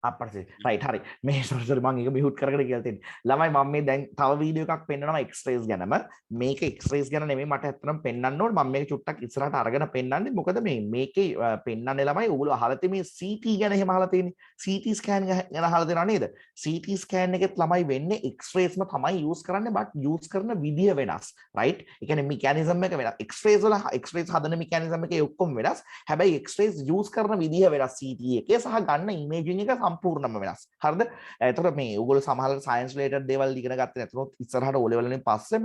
අපරසේ right හරි මේ සොරසර් මම එක mute කරගෙන කියලා තියෙන්නේ ළමයි මම මේ දැන් තව වීඩියෝ එකක් පෙන්නනවා එක්ස්රේස් ගැනම මේක එක්ස්රේස් ගැන නෙමෙයි මට ඇත්තටම පෙන්වන්න ඕනේ මම මේක චුට්ටක් ඉස්සරහට අරගෙන පෙන්වන්නේ මොකද මේකේ පෙන්වන්නේ ළමයි ඕගොල්ලෝ අහලා තියෙන්නේ මේ CT ගැන එහෙම අහලා තියෙන්නේ CT ස්කෑන් ගැන අහලා තියෙනව නේද CT ස්කෑන් එකෙත් ළමයි වෙන්නේ එක්ස්රේස්ම තමයි යූස් කරන්නේ බට් යූස් කරන විදිය වෙනස් රයිට් ඒ කියන්නේ මෙකැනිසම් එක වෙනස් එක්ස්රේස් වල එක්ස්රේස් හදන මෙකැනිසම් එකේ ඔක්කොම වෙනස් හැබැයි එක්ස්රේස් යූස් කරන විදිය වෙනස් CT එකේ සහ ගන්න ඉමේජින් එක සම්පූර්ණයෙන්ම වෙනස්. හරිද? ඒතර මේ ඕගොල්ලෝ සමහරවිට සයන්ස් රිලේටඩ් දේවල් ඉගෙන ගත්තේ නැතුනොත් ඉස්සරහට O level වලින් පස්සේ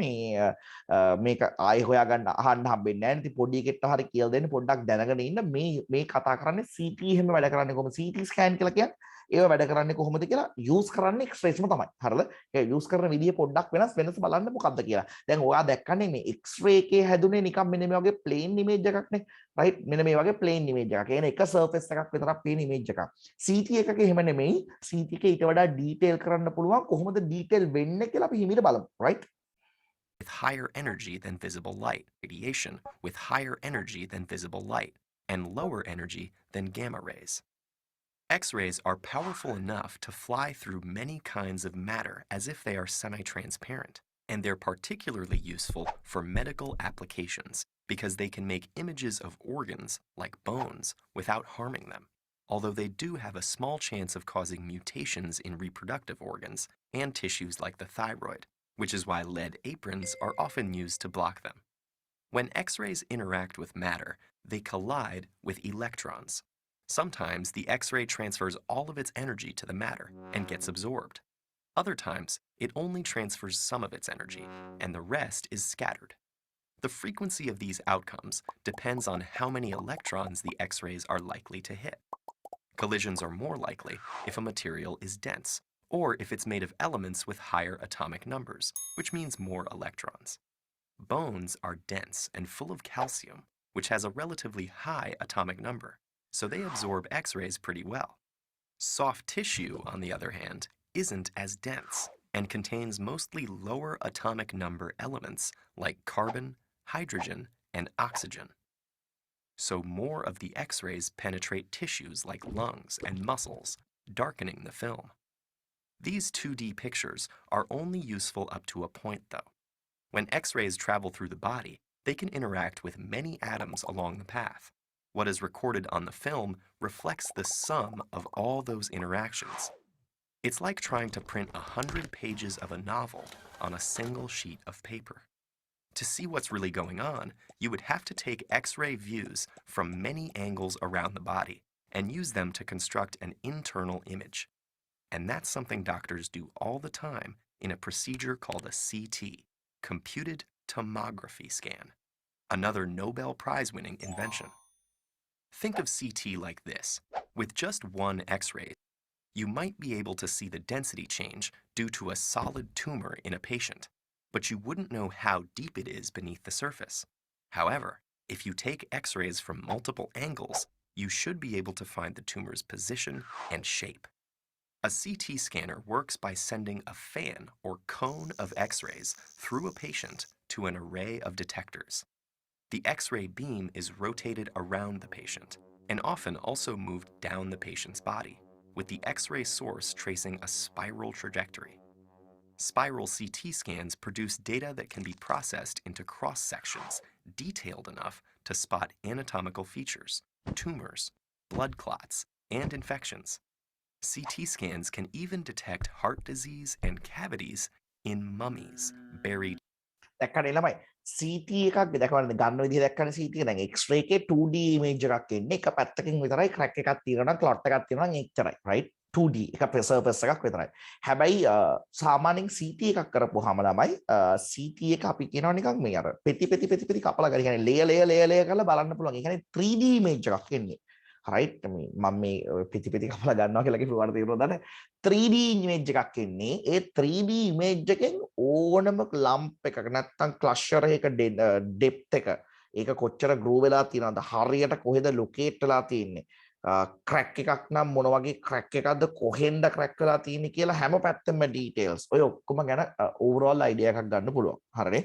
මේක ආයෙ හොයාගන්න අහන්න හම්බෙන්නේ නැහැ. ඉතින් පොඩි එකෙක්ට හරි කියලා දෙන්න පොඩ්ඩක් දැනගෙන ඉන්න මේ කතා කරන්නේ CT එහෙම වැඩ කරන්නේ කොහොමද? CT ස්කෑන් කියලා කියන්නේ ඒව වැඩ කරන්නේ කොහොමද කියලා යූස් කරන්නේ එක්ස්රේස්ම තමයි. හරිද? ඒ යූස් කරන විදිය පොඩ්ඩක් වෙනස් බලන්න මොකක්ද කියලා. දැන් ඔයා දැක්කනේ මේ එක්ස්රේ එකේ හැදුනේ නිකන් මෙන්න මේ වගේ ප්ලේන් ඉමේජ් එකක්නේ. රයිට් මෙන්න මේ වගේ ප්ලේන් ඉමේජ් එකක්. කියන්නේ එක සර්ෆේස් එකක් විතරක් පේන ඉමේජ් එකක්. CT එකක එහෙම නෙමෙයි. CT එකේ ඊට වඩා ඩීටේල් කරන්න පුළුවන් කොහොමද ඩීටේල් වෙන්නේ කියලා අපි හිමීට බලමු. Right? With higher energy than visible light, radiation with higher energy than visible light, and lower energy than gamma rays. X-rays are powerful enough to fly through many kinds of matter as if they are semi-transparent, and they're particularly useful for medical applications because they can make images of organs, like bones, without harming them, although they do have a small chance of causing mutations in reproductive organs and tissues like the thyroid, which is why lead aprons are often used to block them. When X-rays interact with matter, they collide with electrons. Sometimes the X-ray transfers all of its energy to the matter and gets absorbed. Other times, it only transfers some of its energy, and the rest is scattered. The frequency of these outcomes depends on how many electrons the X-rays are likely to hit. Collisions are more likely if a material is dense, or if it's made of elements with higher atomic numbers, which means more electrons. Bones are dense and full of calcium, which has a relatively high atomic number. so they absorb X-rays pretty well. Soft tissue, on the other hand, isn't as dense and contains mostly lower atomic number elements like carbon, hydrogen, and oxygen. So more of the X-rays penetrate tissues like lungs and muscles, darkening the film. These 2D pictures are only useful up to a point, though. When X-rays travel through the body, they can interact with many atoms along the path. What is recorded on the film reflects the sum of all those interactions. It's like trying to print 100 pages of a novel on a single sheet of paper. To see what's really going on, you would have to take X-ray views from many angles around the body and use them to construct an internal image. And that's something doctors do all the time in a procedure called a CT, computed tomography scan, another Nobel Prize-winning invention. Think of CT like this. With just one X-ray, you might be able to see the density change due to a solid tumor in a patient, but you wouldn't know how deep it is beneath the surface. However, if you take X-rays from multiple angles, you should be able to find the tumor's position and shape. A CT scanner works by sending a fan or cone of X-rays through a patient to an array of detectors. The X-ray beam is rotated around the patient and often also moved down the patient's body, with the X-ray source tracing a spiral trajectory. Spiral CT scans produce data that can be processed into cross-sections detailed enough to spot anatomical features, tumors, blood clots, and infections. CT scans can even detect heart disease and cavities in mummies buried. දැක්කනේ ළමයි CT එකක් දැකවන්න ගන්න විදිහ දැක්කනේ CT එක දැන් X-ray එකේ 2D image එකක් එන්නේ එක පැත්තකින් විතරයි crack එකක් තියෙනවා නම් clot එකක් තියෙනවා නම් එච්චරයි right 2D එක surface එකක් විතරයි හැබැයි සාමාන්‍යයෙන් CT එකක් කරපුවාම ළමයි CT එක අපි කියනවා නිකන් මේ අර පෙති කපලා ගන්න කියන්නේ layer කරලා බලන්න පුළුවන් ඒ කියන්නේ 3D image එකක් එන්නේ right මම මේ පිටි කපලා ගන්නවා කියලා කිව්වට තේරුණාද 3D image එකක් එන්නේ ඒ 3D image එකෙන් ඕනම lump එකක නැත්තම් cluster එකක depth එක ඒක කොච්චර grow වෙලා තියෙනවද හරියට කොහෙද locate වෙලා තියෙන්නේ crack එකක් නම් මොන වගේ crack එකක්ද කොහෙන්ද crack වෙලා තියෙන්නේ කියලා හැම පැත්තෙම details ඔය ඔක්කොම ගැන overall idea එකක් ගන්න පුළුවන් හරිනේ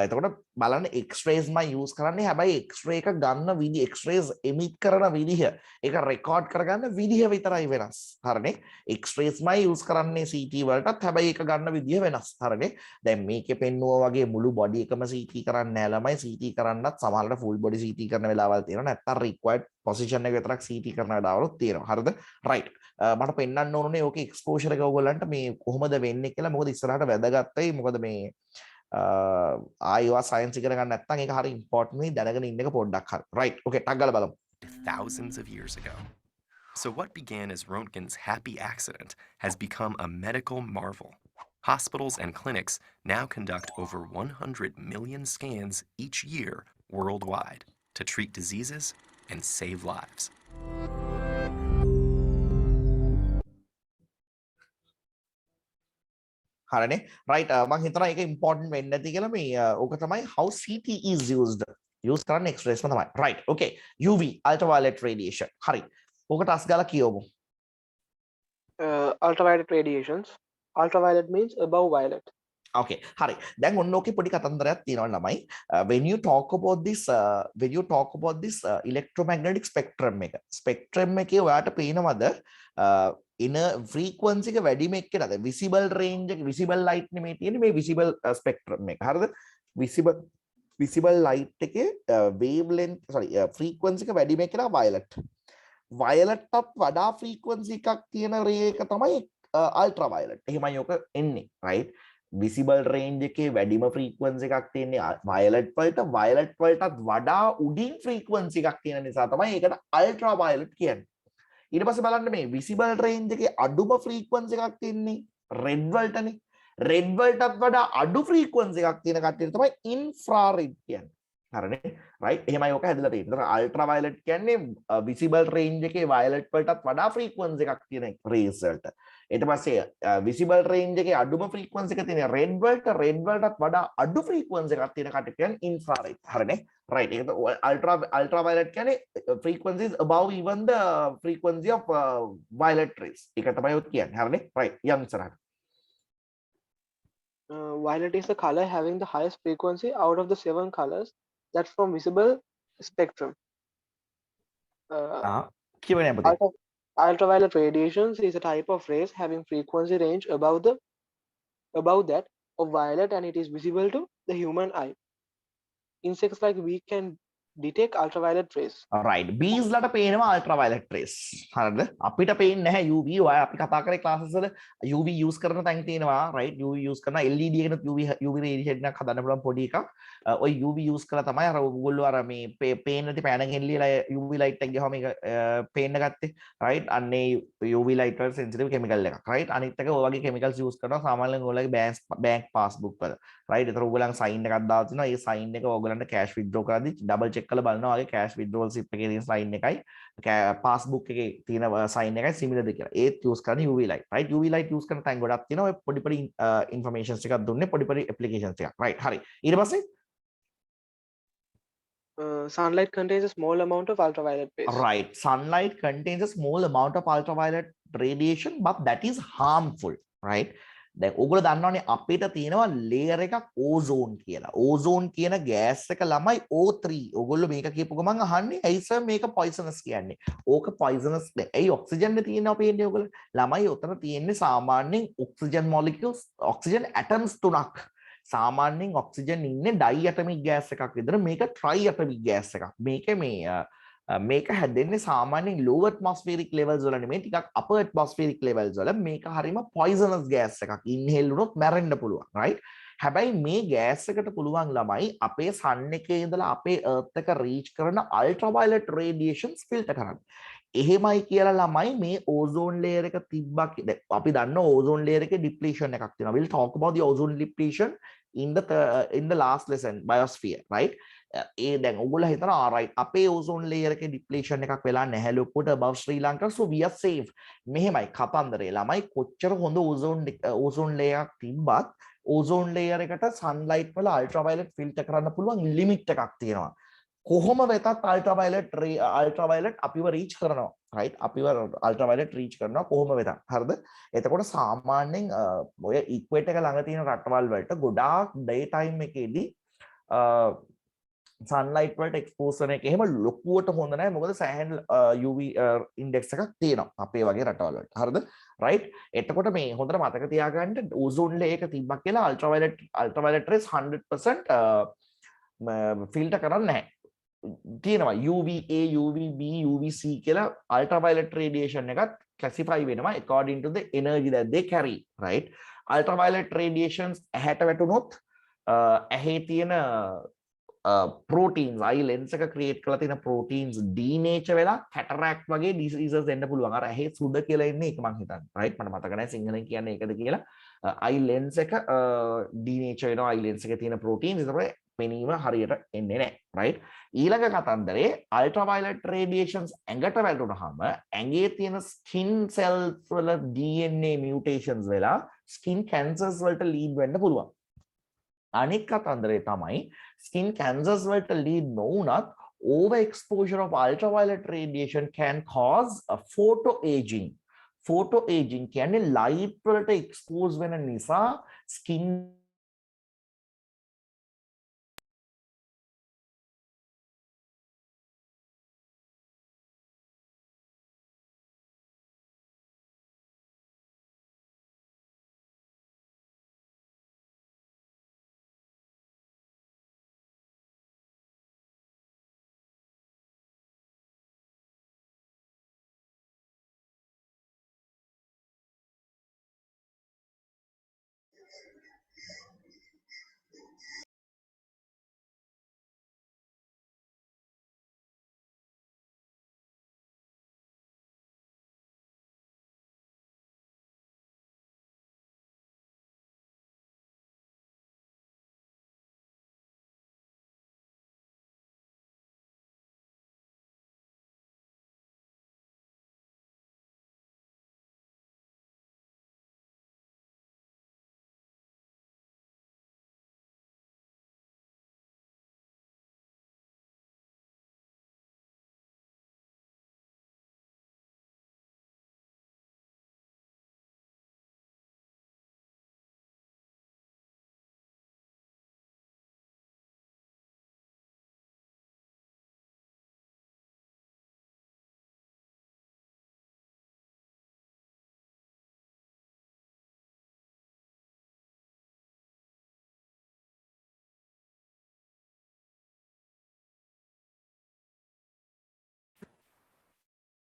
එතකොට බලන්න x-rays මම use කරන්නේ හැබැයි x-ray එක ගන්න විදිහ x-rays emit කරන විදිහ ඒක record කරගන්න විදිහ විතරයි වෙනස් හරිනේ x-rays මම use කරන්නේ CT වලටත් හැබැයි ඒක ගන්න විදිහ වෙනස් හරිනේ දැන් මේකේ පෙන්නුවා වගේ මුළු body එකම CT කරන්නේ නැහැ ළමයි CT කරන්නත් සමහරවිට full body CT කරන වෙලාවල් තියෙනවා නැත්තම් required position එක විතරක් CT කරන වෙලාවලුත් තියෙනවා හරිද right මට පෙන්වන්න ඕනේ ඕකේ exposure එක ඔයගොල්ලන්ට මේ කොහොමද වෙන්නේ කියලා මොකද ඉස්සරහට වැදගත් වෙයි මොකද මේ ආයෙවා සයන්ස් ඉගෙන ගන්න නැත්නම් ඒක හරි ඉම්පෝටන්ට් මේ දැනගෙන ඉන්න එක පොඩ්ඩක් හරි right okay ටක් ගාලා බලමු thousands of years ago. So what began as Röntgen's happy accident has become a medical marvel. Hospitals and clinics now conduct over 100 million scans each year worldwide to treat diseases and save lives. හරිනේ right මම හිතනවා ඒක important වෙන්නේ නැති කියලා මේ ඕක තමයි how CT is used use කරන්න x-rays තමයි right okay UV ultraviolet radiation හරි ඕක ටස් ගාලා කියවමු Ultraviolet radiations. Ultraviolet means above violet. okay හරි දැන් ඔන්න ඕකේ පොඩි කතන්දරයක් තියෙනවා ළමයි when you talk about this electromagnetic spectrum එක spectrum එකේ ඔයාට පේනවද in a frequency එක වැඩිම එක්කනද visible range එක visible light නෙමෙයි තියෙන්නේ මේ visible spectrum එක හරිද visible light එකේ wavelength frequency එක වැඩිම එක්කන violet එකටත් වඩා frequency එකක් තියෙන ray එක තමයි ultraviolet එහෙමයි ඔක එන්නේ right visible range එකේ වැඩිම frequency එකක් තියෙන්නේ violet වලටත් වඩා උඩින් frequency එකක් තියෙන නිසා තමයි ඒකට ultraviolet කියන්නේ ඊට පස්සේ බලන්න මේ visible range එකේ අඩුම frequency එකක් තියෙන්නේ red වලටනේ red වලටත් වඩා අඩු frequency එකක් තියෙන කට්ටියට තමයි infrared කියන්නේ හරිනේ right එහෙමයි ඔක හැදලා තියෙන්නේ. ඒතර ultraviolet කියන්නේ visible range එකේ violet වලටත් වඩා frequency එකක් තියෙන rays වලට. ඊට පස්සේ visible range එකේ අඩුම frequency එක තියෙන red වලටත් වඩා අඩු frequency එකක් තියෙන කටට කියන්නේ infrared. හරිනේ right ඒක ultraviolet කියන්නේ frequencies above even the frequency of violet rays. ඒක තමයි ඔත් කියන්නේ. හරිනේ right යන් ඉස්සරහට. Violet is the color having the highest frequency out of the 7 colors that from visible spectrum. කියවනේ අපතේ. Ultraviolet radiations is a type of rays having frequency range above that of violet, and it is visible to the human eye. Insects like we can detect ultraviolet rays. right bees ලට පේනවා ultraviolet rays හරිද අපිට පේන්නේ නැහැ UV ඔය අපි කතා කරේ classes වල UV use කරන තැන් තියෙනවා right UV use කරන LED එකකට UV radiation එකක් හදන්න පුළුවන් පොඩි එකක් ඔය UV use කරලා තමයි අර ඔයගොල්ලෝ අර මේ පේන්න නැති පෑනකින් එල්ලීලා UV light එක ගහම මේක පේන්න ගත්තේ right අන්නේ UV light වල sensitive chemical එකක් right අනිත් එක ඔය වගේ chemicals use කරනවා සාමාන්‍යයෙන් ඔයගොල්ලෝගේ bank passbook වල right ඒතර ඔයගොල්ලන් sign එකක් දාලා තිනවා ඒ sign එක ඔයගොල්ලන්ට cash withdraw කරද්දි double check කරලා බලනවා වගේ cash withdrawal slip එකේ තියෙන sign එකයි passbook එකේ තියෙන sign එකයි similar ද කියලා ඒත් use කරන්නේ UV light right UV light use කරන තැන් ගොඩක් තියෙනවා ඔය පොඩි පොඩි informations ටිකක් දුන්නේ පොඩි පොඩි applications ටිකක් right හරි ඊට පස්සේ Sunlight contains a small amount of ultraviolet rays. right sunlight contains a small amount of ultraviolet radiation but that is harmful right දැන් ඔයගොල්ලෝ දන්නවනේ අපිට තියෙනවා layer එකක් ඕසෝන් කියලා. ඕසෝන් කියන gas එක ළමයි O3. ඔයගොල්ලෝ මේක කියපු ගමන් අහන්නේ ඇයි සර් මේක poisonous කියන්නේ? ඕක poisonous නේ. ඇයි ඔක්සිජන් නේ තියෙනවා පේන්නේ ඔයගොල්ලෝ? ළමයි උතන තියෙන්නේ සාමාන්‍යයෙන් ඔක්සිජන් molecules ඔක්සිජන් atoms තුනක්. සාමාන්‍යයෙන් ඔක්සිජන් ඉන්නේ ඩයිඇටොමික් ගෑස් එකක් විතර මේක ට්‍රයිඇටොමික් ගෑස් එකක්. මේක හැදෙන්නේ සාමාන්‍යයෙන් low atmospheric levels වල නෙමෙයි ටිකක් upper atmospheric levels වල මේක හරීම poisonous gas එකක් inhale වුණොත් මැරෙන්න පුළුවන් right හැබැයි මේ gas එකට පුළුවන් ළමයි අපේ sun එකේ ඉඳලා අපේ earth එක reach කරන ultraviolet radiations filter කරන්න එහෙමයි කියලා ළමයි මේ ozone layer එක තිබ්බා අපි දන්න ozone layer එකේ depletion එකක් තියෙනවා we'll talk about the ozone depletion in the last lesson biosphere right ඒ දැන් ඔයගොල්ලෝ හිතනවා right අපේ ozone layer එකේ depletion එකක් වෙලා නැහැ ලොකුට above Sri Lanka so we are safe මෙහෙමයි කතන්දරේ ළමයි කොච්චර හොඳ ozone layer එකක් තිබ්බත් ozone layer එකට sunlight වල ultraviolet filter කරන්න පුළුවන් limit එකක් තියෙනවා කොහොම වෙතත් ultraviolet අපිව reach කරනවා right අපිව ultraviolet reach කරනවා කොහොම වෙතත් හරිද එතකොට සාමාන්‍යයෙන් ඔය equator එක ළඟ තියෙන රටවල් වලට ගොඩාක් day time එකේදී sunlight වලට expose වෙන එක එහෙම ලොකුවට හොඳ නැහැ මොකද සෑහෙන UV index එකක් තියෙනවා අපේ වගේ රටවල් වලට හරිද right එතකොට මේ හොඳට මතක තියාගන්න ozone layer එක තිබ්බා කියලා ultraviolet rays 100% filter කරන්නේ නැහැ තියෙනවා UVA UVB UVC කියලා ultraviolet radiation එකත් classify වෙනවා according to the energy that they carry right ultraviolet radiations ඇහැට වැටුනොත් ඇහි තියෙන proteins eye lens එක create කරලා තියෙන proteins denature වෙලා cataract වගේ diseases එන්න පුළුවන් අර ඇහි සුද කියලා ඉන්නේ ඒක මං හිතන්නේ right මට මතක නැහැ සිංහලෙන් කියන්නේ ඒකද කියලා eye lens එක denature වෙනවා eye lens එකේ තියෙන proteins ඒතකොට පෙනීම හරියට එන්නේ නැහැ right ඊළඟ කතන්දරේ ultraviolet radiations ඇඟට වැටුනහම ඇඟේ තියෙන skin cells වල DNA mutations වෙලා skin cancers වලට lead වෙන්න පුළුවන් අනෙක් කතන්දරේ තමයි skin cancers වලට lead නොවුනත් overexposure of ultraviolet radiation can cause a photoaging කියන්නේ light වලට expose වෙන නිසා skin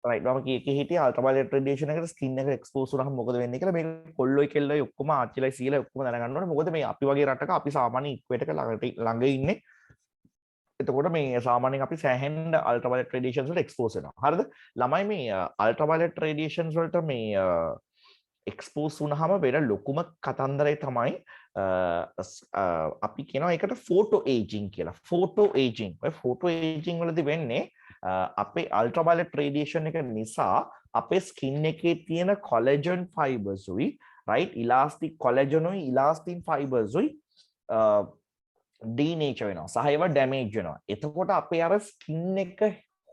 right මම කීකේ හිටියේ අල්ට්‍රාවයලට් රේඩියේෂන් එකට ස්කින් එක එක්ස්පෝස් වුණාම මොකද වෙන්නේ කියලා මේක කොල්ලොයි කෙල්ලොයි ඔක්කොම ආච්චිලයි සීලයි ඔක්කොම දැනගන්න ඕනේ මොකද මේ අපි වගේ රටක අපි සාමාන්‍ය ඉක්වේටර් එක ළඟ ඉන්නේ එතකොට මේ සාමාන්‍යයෙන් අපි සෑහෙන අල්ට්‍රාවයලට් රේඩියේෂන්ස් වලට එක්ස්පෝස් වෙනවා හරිද ළමයි මේ අල්ට්‍රාවයලට් රේඩියේෂන්ස් වලට මේ එක්ස්පෝස් වුණාම වෙන ලොකුම කතන්දරය තමයි අපි කියනවා ඒකට ෆෝටෝ ඒජින් කියලා ෆෝටෝ ඒජින් ඔය ෆෝටෝ ඒජින් වලදී වෙන්නේ අපේ අල්ට්‍රාවයලට් රේඩියේෂන් එක නිසා අපේ ස්කින් එකේ තියෙන collagen Pybus උයි right elastic collagen උයි ඉලාස්ටින් Pybus උයි ඩීනේචර් වෙනවා සහ ඒවා ඩැමේජ් වෙනවා එතකොට අපේ අර ස්කින් එක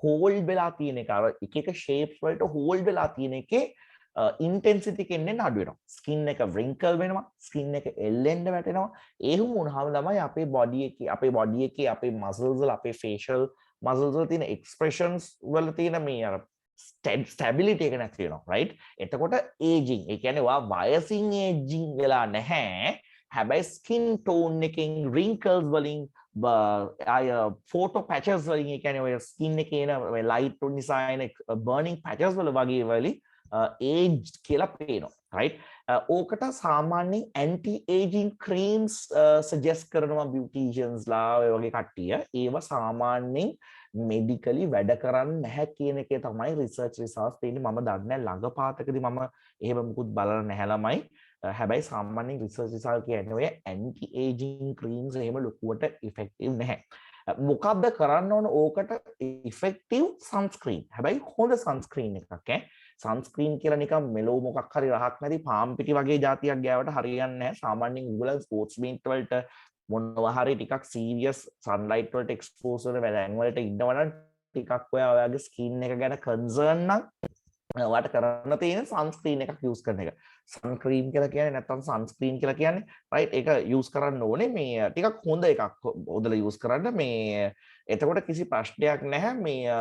හෝල්ඩ් වෙලා තියෙන එක අර එක එක ෂේප්ස් වලට හෝල්ඩ් වෙලා තියෙන එකේ ඉන්ටෙන්සිටි කෙන්නේ අඩු වෙනවා ස්කින් එක wrinkle වෙනවා ස්කින් එක එල්ලෙන්න වැටෙනවා එහෙම වුණාම තමයි අපේ බොඩි එකේ අපේ මසල්ස් වල අපේ ෆේෂල් මසල්ස් වල තියෙන එක්ස්ප්‍රෙෂන්ස් වල තියෙන මේ අර ස්ටැබිලිටි එක නැති වෙනවා රයිට් එතකොට ඒජින් ඒ කියන්නේ ඔයා වයසින් ඒජින් වෙලා නැහැ හැබැයි ස්කින් ටෝන් එකෙන් wrinkles වලින් අය ෆෝටෝ පැචස් වලින් ඒ කියන්නේ ඔය ස්කින් එකේ එන ලයිට් නිසා එන බර්නින් පැචස් වල වගේ වලින් ඒජ් කියලා පේනවා රයිට් ඕකට සාමාන්‍යයෙන් ඇන්ටි ඒජින් ක්‍රීම්ස් සජෙස්ට් කරනවා බියුටිෂියන්ස්ලා ඔය වගේ කට්ටිය ඒව සාමාන්‍යයෙන් මෙඩිකලි වැඩ කරන්නේ නැහැ කියන එකේ තමයි රිසර්ච් තියෙන්නේ මම දන්නේ නැහැ ළඟපාතකදී මම එහෙම මුකුත් බලලා නැහැ ළමයි හැබැයි සාමාන්‍යයෙන් රිසර්ච් කියන්නේ ඔය ඇන්ටි ඒජින් ක්‍රීම්ස් එහෙම ලොකුවට ඉෆෙක්ටිව් නැහැ මොකක්ද කරන්න ඕන ඕකට ඉෆෙක්ටිව් සන්ස්ක්‍රීන් හැබැයි හොඳ සන්ස්ක්‍රීන් එකක් සන්ස්ක්‍රීන් කියලා නිකන් මෙලෝ මොකක් හරි රහක් නැති පාම් පිටි වගේ જાතියක් ගෑවට හරියන්නේ නැහැ සාමාන්‍යයෙන් උගල ස්පෝර්ට්ස් මීට් වලට මොනවා හරි ටිකක් සීරියස් සන්ලයිට් වලට එක්ස්පෝස් වෙන වැලැන් වලට ඉන්නවා නම් ටිකක් ඔයාගේ ස්කින් එක ගැන කන්සර්න් නම් ඔයාට කරන්න තියෙන සන්ස්ක්‍රීන් එකක් යූස් කරන එක සන් ක්‍රීම් කියලා කියන්නේ නැත්නම් සන්ස්ක්‍රීන් කියලා කියන්නේ රයිට් ඒක යූස් කරන්න ඕනේ මේ ටිකක් හොඳ එකක් හොදලා යූස් කරන්න මේ එතකොට කිසි ප්‍රශ්නයක් නැහැ මේ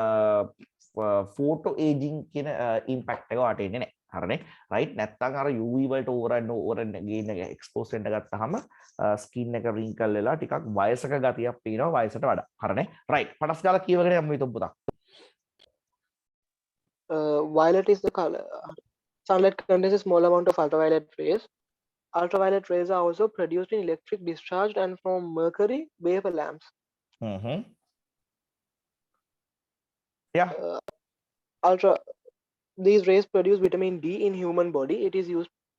ෆෝටෝ ඒජින් කියන ඉම්පැක්ට් එක වාට එන්නේ නැහැ හරිනේ රයිට් නැත්නම් අර UV වලට ඕවර් ගේන එක්ස්පෝස් වෙන්න ගත්තාම ස්කින් එක රින්කල් වෙලා ටිකක් වයසක ගතියක් පේනවා වයසට වඩා හරිනේ රයිට් පටස් ගාලා කියවගෙන යමු හිතමු පුතා violet is the color. Sunlight contains a small amount of ultraviolet rays. Ultraviolet rays are also produced in electric discharge and from mercury vapor lamps. Yeah. These rays produce vitamin D in human body. It is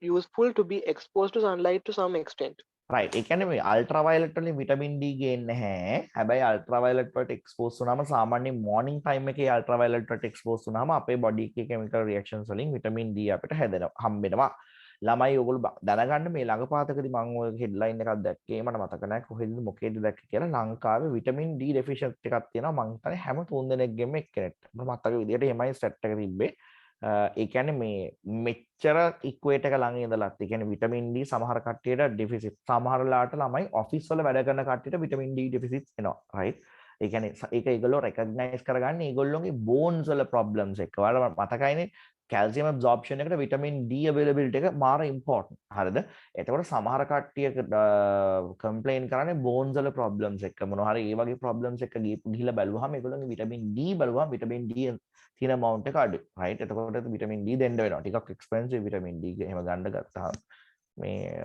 useful to be exposed to sunlight to some extent. Right. ඒ කියන්නේ මේ අල්ට්‍රාවයලට් වලින් vitamin D ගේන්නේ නැහැ. හැබැයි අල්ට්‍රාවයලට් වලට expose වුණාම සාමාන්‍යයෙන් මෝර්නින් time එකේ අල්ට්‍රාවයලට් වලට එක්ස්පෝස් වුණාම අපේ බොඩි එකේ කිමිකල් රියැක්ෂන්ස් වලින් විටමින් D අපිට හම්බෙනවා. ළමයි ඔයගොල්ලෝ දැනගන්න මේ ළඟපාතකදී මම ඔය හෙඩ්ලයින් එකක් දැක්කේ මට මතක නැහැ කොහෙද මොකේද දැක්කේ කියලා ලංකාවේ විටමින් D ඩෙෆිෂන්සි එකක් තියෙනවා මං හිතන්නේ හැම 3 දෙනෙක්ගෙම එක්කෙනෙක්ට. මම මතක විදියට එමයි ස්ටැට් එක තිබ්බේ. ඒ කියන්නේ මේ මෙච්චර ඉක්වේටර් එක ළඟ ඉඳලත් ඒ කියන්නේ විටමින් D සමහර කට්ටියට ඩෙෆිසිට් සමහරලාට ළමයි ඔෆිස් වල වැඩ කරන කට්ටියට විටමින් D ඩෙෆිසිට් එනවා රයිට් ඒ කියන්නේ ඒක ඒගොල්ලෝ රෙකග්නයිස් කරගන්නේ ඒගොල්ලෝගේ බෝන්ස් වල ප්‍රොබ්ලම්ස් එක. ඔයාලා මතකයිනේ කැල්සියම් ඇබ්සෝප්ෂන් එකට විටමින් D අවైලබිලිටි එක මාර ඉම්පෝටන්ට්. හරිද? එතකොට සමහර කට්ටිය කම්ප්ලේන් කරන්නේ බෝන්ස් වල ප්‍රොබ්ලම්ස් එක. මොනවා හරි ඒ වගේ ප්‍රොබ්ලම්ස් එක ගිහිල්ලා බැලුවාම ඒගොල්ලෝගේ විටමින් D බලුවාම විටමින් D තියෙන amount එක අඩුයි. right? එතකොට විටමින් D දෙන්න වෙනවා. ටිකක් expensive විටමින් D එහෙම ගන්න ගත්තාම මේ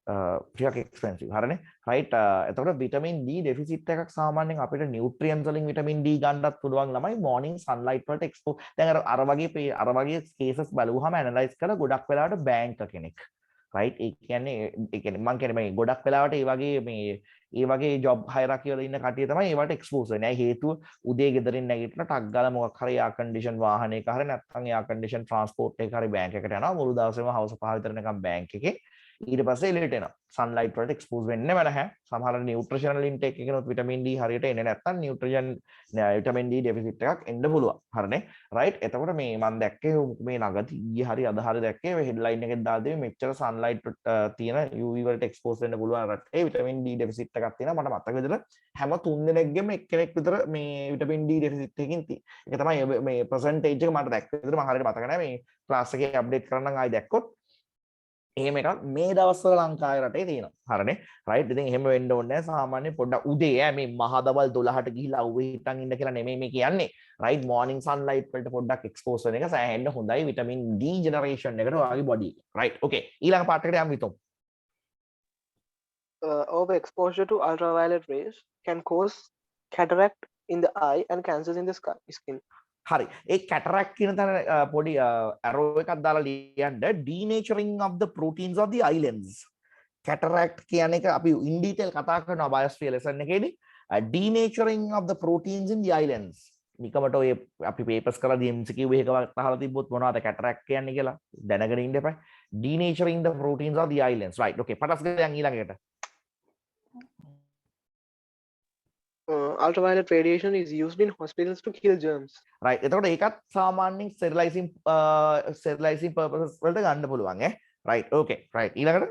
ටිකක් එක්ස්පෙන්සිව් හරිනේ රයිට් එතකොට විටමින් D ඩෙෆිසිට් එකක් සාමාන්‍යයෙන් අපිට නියුට්‍රියන්ට්ස් වලින් විටමින් D ගන්නත් පුළුවන් ළමයි මෝර්නින් සන්ලයිට් වලට එක්ස්පෝස් දැන් අර වගේ කේසස් බලුවාම ඇනලයිස් කරලා ගොඩක් වෙලාවට බැංක කෙනෙක් රයිට් ඒ කියන්නේ මම කියන්නේ මේ ගොඩක් වෙලාවට ඒ වගේ ජොබ් හයරකි වල ඉන්න කට්ටිය තමයි ඒවට එක්ස්පෝස් වෙන්නේ. හේතුව උදේ ගෙදරින් නැගිටලා ටක් ගාලා මොකක් හරි එයා කන්ඩිෂන් වාහනයක හරි නැත්නම් එයා කන්ඩිෂන් ට්‍රාන්ස්පෝර්ට් එකක හරි බැංක් එකට යනවා මුළු දවසේම හවස 5 විතර නිකන් බැංක් එකේ ඊට පස්සේ එළියට එනවා සන්ලයිට් වලට එක්ස්පෝස් වෙන්නේම නැහැ සමහර නියුට්‍රිෂනල් ඉන්ටේක් එකනොත් විටමින් D හරියට එන්නේ නැත්නම් විටමින් D ඩෙෆිසිට් එකක් එන්න පුළුවන් හරිනේ රයිට් එතකොට මේ මම දැක්කේ මේ ළඟදී ඊයේ හරි අද හරි දැක්කේ මේ හෙඩ්ලයින් එකෙන් දාලා තියෙන්නේ මෙච්චර සන්ලයිට් තියෙන UV වලට එක්ස්පෝස් වෙන්න පුළුවන් රටේ විටමින් D ඩෙෆිසිට් එකක් තියෙනවා මට මතක විදිහට හැම 3 දෙනෙක්ගෙම එක්කෙනෙක් විතර මේ විටමින් D ඩෙෆිසිට් එකකින් තියෙන ඒක තමයි මේ පර්සන්ටේජ් එක මට දැක්ක විදිහට මම හරියට මතක නැහැ මේ ක්ලාස් එකේ අප්ඩේට් කරන්න ආයි දැක්කොත් එහෙම එකක් මේ දවස්වල ලංකාවේ රටේ තියෙනවා. හරිනේ. රයිට්. ඉතින් එහෙම වෙන්න ඕනේ නැහැ. සාමාන්‍ය පොඩ්ඩක් උදේ මේ මහදවල් 12ට ගිහිලා අවුවේ හිටන් ඉන්න කියලා නෙමෙයි මේ කියන්නේ. රයිට්. මෝර්නින් සන්ලයිට් වලට පොඩ්ඩක් එක්ස්පෝස් වෙන එක සෑහෙන්න හොඳයි විටමින් D ජෙනරේෂන් එකට ඔයාගේ බොඩි එක. රයිට්. ඕකේ. ඊළඟ පාඩ එකට යමු විතෝ. Overexposure to ultraviolet rays can cause cataract in the eye and cancers in the skin. හරි. ඒ cataract කියන තැන පොඩි arrow එකක් දාලා ලියන්න denaturing of the proteins of the eyelids. Cataract කියන එක අපි in detail කතා කරනවා biosphere lesson එකේදී. Denaturing of the proteins in the eyelids. නිකමට ඔය අපි papers කරලා MCQ එකක අහලා තිබ්බොත් මොනවද cataract කියන්නේ කියලා දැනගෙන ඉන්න එපා. Denaturing the proteins of the eyelids. Right. Okay. පටස් ගන්න ඊළඟට. Ultraviolet radiation is used in hospitals to kill germs. Right. එතකොට ඒකත් සාමාන්‍යයෙන් sterilizing purposes වලට ගන්න පුළුවන් ඈ. Right. Okay. Right. ඊළඟට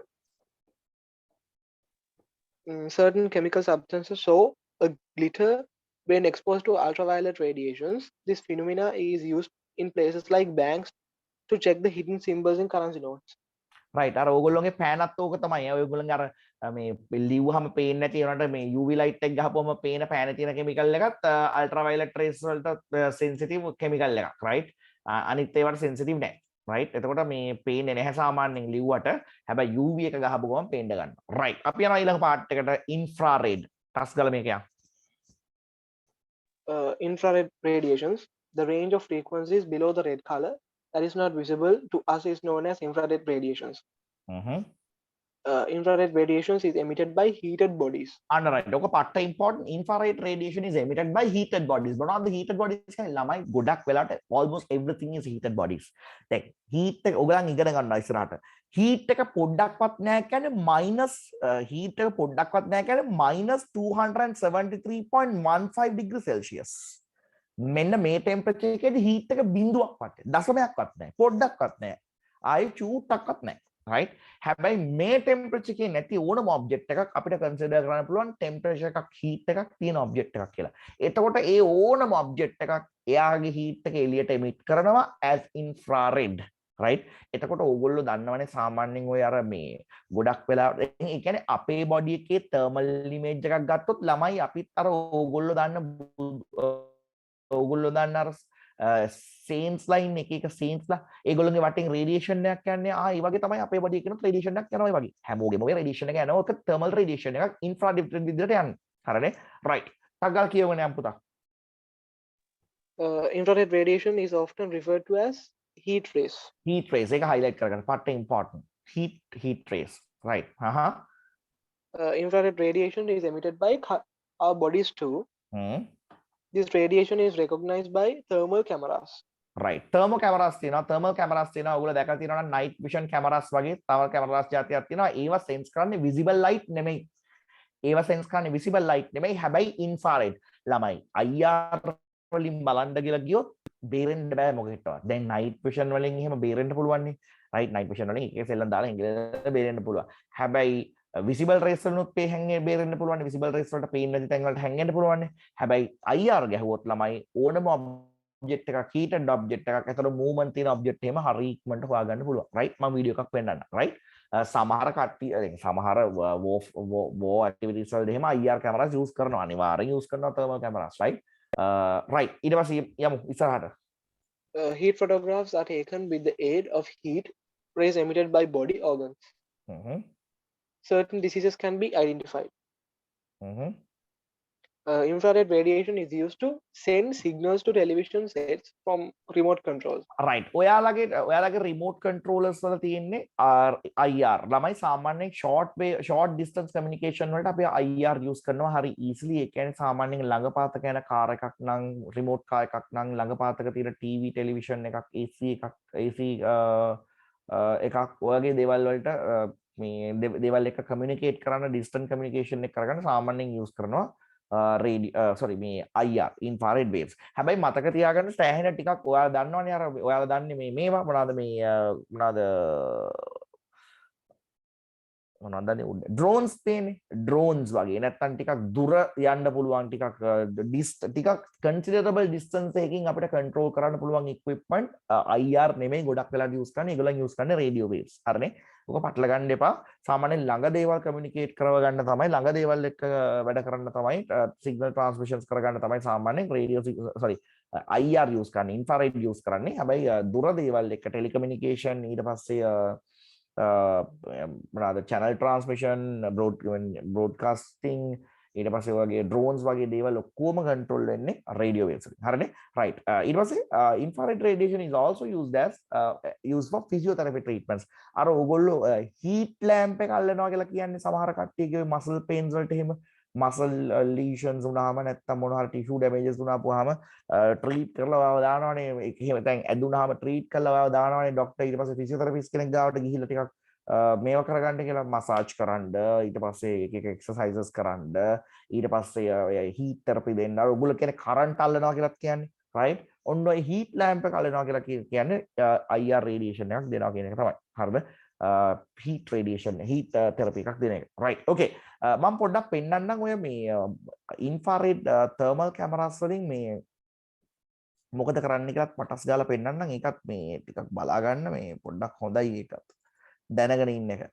Certain chemical substances show a glitter when exposed to ultraviolet radiations. This phenomena is used in places like banks to check the hidden symbols in currency notes. Right. අර ඕගොල්ලෝගේ පෑනත් ඕක තමයි. ඔයගොල්ලන්ගේ අර මේ ලිව්වහම පේන්නේ නැති ඒනට මේ UV light එක ගහපුවම පේන පෑනේ තියෙන chemical එකත් ultraviolet rays වලට sensitive chemical එකක්. Right. අනිත් ඒවට sensitive නැහැ. right එතකොට මේ පේන්නේ නැහැ සාමාන්‍යයෙන් ලිව්වට හැබැයි UV එක ගහපු ගමන් පේන්න ගන්නවා right අපි යනවා ඊළඟ පාර්ට් එකට infrared ටස් ගාලා මේක යන්න infrared radiations the range of frequencies below the red color that is not visible to us is known as infrared radiations infrared radiations is emitted by heated bodies අන්න right ඔක පට්ට important infrared radiation is emitted by heated bodies මොනවද the heated bodies කියන්නේ ළමයි ගොඩක් වෙලාට almost everything is heated bodies දැන් heat එක ඔයගලන් ඉගෙන ගන්නවා ඉස්සරහට heat එක පොඩ්ඩක්වත් නැහැ කියන්නේ minus heat එක පොඩ්ඩක්වත් නැහැ කියන්නේ -273.15 degree celsius මෙන්න මේ temperature එකේදී heat එක බිඳුවක්වත් දශමයක්වත් නැහැ පොඩ්ඩක්වත් නැහැ ආයි චූට්ටක්වත් නැහැ right හැබැයි මේ temperature එකේ නැති ඕනම object එකක් අපිට consider කරන්න පුළුවන් temperature එකක් heat එකක් තියෙන object එකක් කියලා. එතකොට ඒ ඕනම object එකක් එයාගේ heat එක එළියට emit කරනවා as infrared right එතකොට ඕගොල්ලෝ දන්නවනේ සාමාන්‍යයෙන් ඔය අර මේ ගොඩක් වෙලාවට ඒ කියන්නේ අපේ body එකේ thermal image එකක් ගත්තොත් ළමයි අපිත් අර ඕගොල්ලෝ දන්න අර සේන්ස් ලයින් එක සේන්ස්ලා ඒගොල්ලෝගේ වටින් රේඩියේෂන් එකක් යන්නේ ඒ වගේ තමයි අපේ බඩිය කියනොත් රේඩියේෂන් එකක් යනවා වගේ හැමෝගෙම ඔය රේඩියේෂන් එක යනවා ඒක තර්මල් රේඩියේෂන් එකක් ඉන්ෆ්‍රාරෙඩ් විදිහට යන්නේ හරිනේ රයිට් ටග්ගල් කියවගෙන යන්න පුතා infrared radiation is often referred to as heat rays ඒක highlight කරගන්න පට්ට important heat rays right infrared radiation is emitted by our bodies too This radiation is recognized by thermal cameras. Right. Thermal cameras තියෙනවා. ඔයගොල්ලෝ දැකලා තියෙනවා නම් night vision cameras වගේ තව cameras જાතියක් තියෙනවා. ඒවා sense කරන්නේ visible light නෙමෙයි. ඒවා sense කරන්නේ visible light නෙමෙයි. හැබැයි infrared ළමයි. IR වලින් බලන්න කියලා ගියොත් බේරෙන්න බෑ මොකෙටවත්. දැන් night vision වලින් එහෙම බේරෙන්න පුළුවන් නේ. right night vision වලින් එකේ සෙල්ලම් දාලා ඉංග්‍රීසියෙන් බේරෙන්න පුළුවන්. හැබැයි visible rays වලුත් මේ හැංගේ බේරෙන්න පුළුවන් visible rays වලට පේන්නේ නැති තැන් වලට හැංගෙන්න පුළුවන් හැබැයි IR ගැහුවොත් ළමයි ඕනම object එකක් heated object එකක් අතර movement තියෙන object එහෙම හරි ඉක්මනට හොයාගන්න පුළුවන් right මම වීඩියෝ එකක් පෙන්නන්නම් right සමහර කට්ටිය සමහර war activities වලදී එහෙම IR cameras use කරනවා අනිවාර්යෙන් use කරනවා thermal cameras right right ඊට පස්සේ යමු ඉස්සරහට heat photographs are taken with the aid of heat rays emitted by body organs certain diseases can be identified. Infrared radiation is used to send signals to television sets from remote controls. Right. ඔයාලගේ remote controllers වල තියෙන්නේ IR. ළමයි සාමාන්‍යයෙන් short distance communication වලට අපි IR use කරනවා හරි easily. ඒ කියන්නේ සාමාන්‍යයෙන් ළඟපාතක යන car එකක් නම් remote car එකක් නම් ළඟපාතක තියෙන TV television එකක් AC එකක් ඔයගේ දේවල් වලට මේ දේවල් එක කමියුනිකේට් කරන්න ඩිස්ටන්ස් කමියුනිකේෂන් එක කරගන්න සාමාන්‍යයෙන් යූස් කරනවා මේ IR infrared waves. හැබැයි මතක තියාගන්න සෑහෙන ටිකක් ඔයාලා දන්නවනේ අර ඔයාලා දන්නේ මේවා මොනවාද මොනවද දන්නේ උඩ drones තියෙන්නේ drones වගේ නැත්තම් ටිකක් දුර යන්න පුළුවන් ටිකක් considerable distance එකකින් අපිට control කරන්න පුළුවන් equipment IR නෙමෙයි ගොඩක් වෙලාට use කරන්නේ ඒගොල්ලන් use කරන්නේ radio waves හරිනේ ඔක පටල ගන්න එපා සාමාන්‍යයෙන් ළඟ දේවල් communicate කරව ගන්න තමයි ළඟ දේවල් එක්ක වැඩ කරන්න තමයි signal transmissions කරගන්න තමයි සාමාන්‍යයෙන් radio sorry IR use කරන්නේ infrared use කරන්නේ හැබැයි දුර දේවල් එක්ක telecommunication ඊට පස්සේ channel transmission broadcasting ඊට පස්සේ වගේ drones වගේ දේවල් ඔක්කොම control වෙන්නේ radio waves වලින් හරිනේ right ඊට පස්සේ infrared radiation is also used for physiotherapy treatments අර ඕගොල්ලෝ heat lamp එක අල්ලනවා කියලා කියන්නේ සමහර කට්ටියගේ muscle pains වලට එහෙම muscle lesions වුණාම නැත්නම් මොන හරි tissue damages වුණාම treat කරලා වාව දානවනේ එහෙම දැන් ඇදුනහම treat කරලා වාව දානවනේ doctor ඊට පස්සේ physiotherapist කෙනෙක් ගාවට ගිහිල්ලා ටිකක් මේව කරගන්න කියලා massage කරන්න ඊට පස්සේ එක exercises කරන්න ඊට පස්සේ heat therapy දෙන්න අර ඔයගොල්ලෝ කියන්නේ current අල්ලනවා කියලාත් කියන්නේ right ඔන්න ඔය heat lamp එක අල්ලනවා කියලා කියන්නේ IR radiation එකක් දෙනවා කියන එක තමයි හරිද heat radiation heat therapy එකක් දෙන එක right okay මම පොඩ්ඩක් පෙන්නන්නම් ඔය මේ infrared thermal cameras වලින් මේ මොකද කරන්න කියලාත් පටස් ගාලා පෙන්නන්නම් ඒකත් මේ ටිකක් බලා ගන්න මේ පොඩ්ඩක් හොඳයි ඒකත් දැනගෙන ඉන්න එක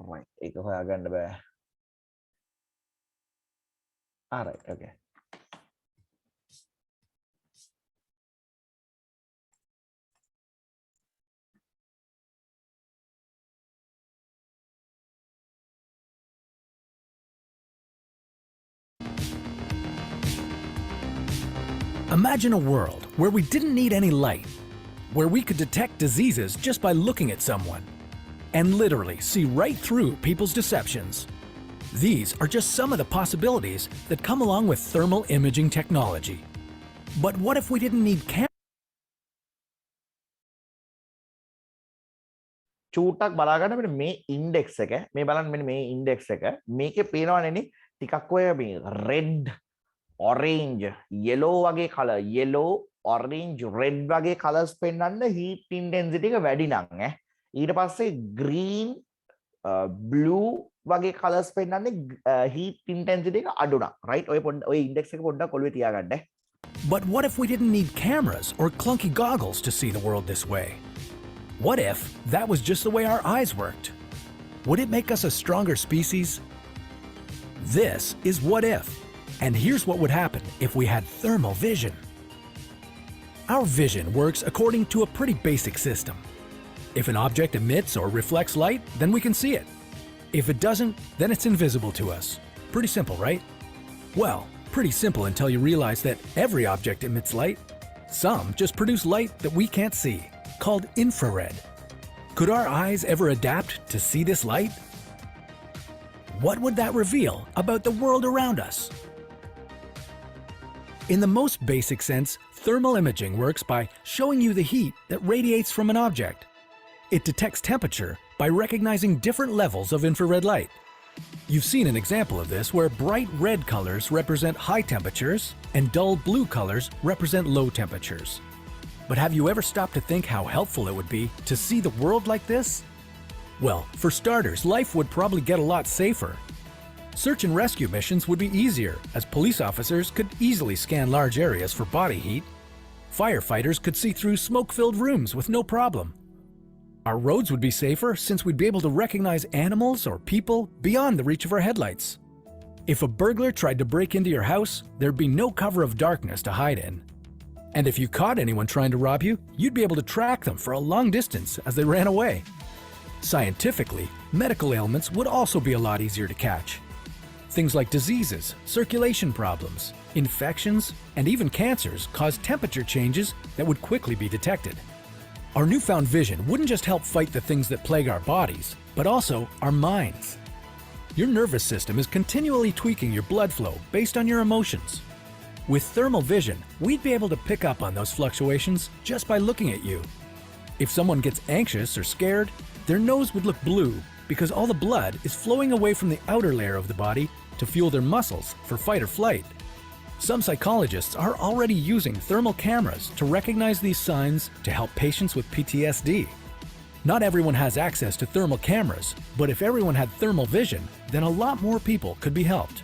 right ඒක හොයාගන්න බෑ alright okay Imagine a world where we didn't need any light, where we could detect diseases just by looking at someone, and literally see right through people's deceptions. These are just some of the possibilities that come along with thermal imaging technology. But what if we didn't need cameras? චූට්ටක් බලා ගන්න මෙන්න මේ index එක මේ බලන්න මෙන්න මේ index එක මේකේ පේනවනේ ටිකක් ඔය මේ රෙඩ් orange yellow වගේ color yellow orange red වගේ colors පෙන්වන්න heat intensity එක වැඩි නම් ඊට පස්සේ green blue වගේ colors පෙන්වන්නේ heat intensity එක අඩු නම් right ඔය index එක පොඩ්ඩක් ඔළුවේ තියාගන්න But what if we didn't need cameras or clunky goggles to see the world this way? What if that was just the way our eyes worked? Would it make us a stronger species? This is What If. And here's what would happen if we had thermal vision. Our vision works according to a pretty basic system. If an object emits or reflects light, then we can see it. If it doesn't, then it's invisible to us. Pretty simple, right? Well, pretty simple until you realize that every object emits light. Some just produce light that we can't see, called infrared. Could our eyes ever adapt to see this light? What would that reveal about the world around us? In the most basic sense, thermal imaging works by showing you the heat that radiates from an object. It detects temperature by recognizing different levels of infrared light. You've seen an example of this where bright red colors represent high temperatures and dull blue colors represent low temperatures. But have you ever stopped to think how helpful it would be to see the world like this? Well, for starters, life would probably get a lot safer. Search and rescue missions would be easier, as police officers could easily scan large areas for body heat. Firefighters could see through smoke-filled rooms with no problem. Our roads would be safer since we'd be able to recognize animals or people beyond the reach of our headlights. If a burglar tried to break into your house, there'd be no cover of darkness to hide in. And if you caught anyone trying to rob you, you'd be able to track them for a long distance as they ran away. Scientifically, medical ailments would also be a lot easier to catch. Things like diseases, circulation problems, infections, and even cancers cause temperature changes that would quickly be detected. Our newfound vision wouldn't just help fight the things that plague our bodies, but also our minds. Your nervous system is continually tweaking your blood flow based on your emotions. With thermal vision, we'd be able to pick up on those fluctuations just by looking at you. If someone gets anxious or scared, their nose would look blue, because all the blood is flowing away from the outer layer of the body to fuel their muscles for fight or flight. Some psychologists are already using thermal cameras to recognize these signs to help patients with PTSD. Not everyone has access to thermal cameras, but if everyone had thermal vision, then a lot more people could be helped.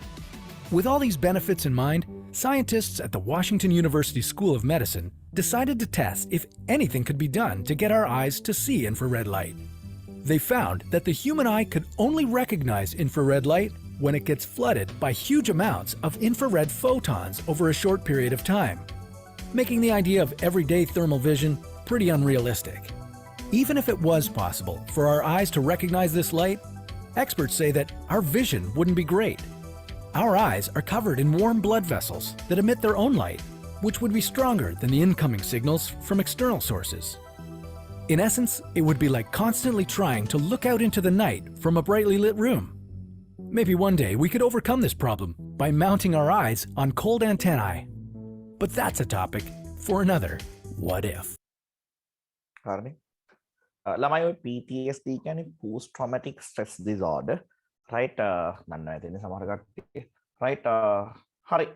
With all these benefits in mind, scientists at the Washington University School of Medicine decided to test if anything could be done to get our eyes to see infrared light. They found that the human eye could only recognize infrared light when it gets flooded by huge amounts of infrared photons over a short period of time, making the idea of everyday thermal vision pretty unrealistic. Even if it was possible for our eyes to recognize this light, experts say that our vision wouldn't be great. Our eyes are covered in warm blood vessels that emit their own light, which would be stronger than the incoming signals from external sources. In essence, it would be like constantly trying to look out into the night from a brightly lit room. Maybe one day we could overcome this problem by mounting our eyes on cold antennae. But that's a topic for another What If. ළමයි ඔය PTSD කියන්නේ post traumatic stress disorder right දන්නවා ඇතිනේ සමහර කට්ටිය right හරි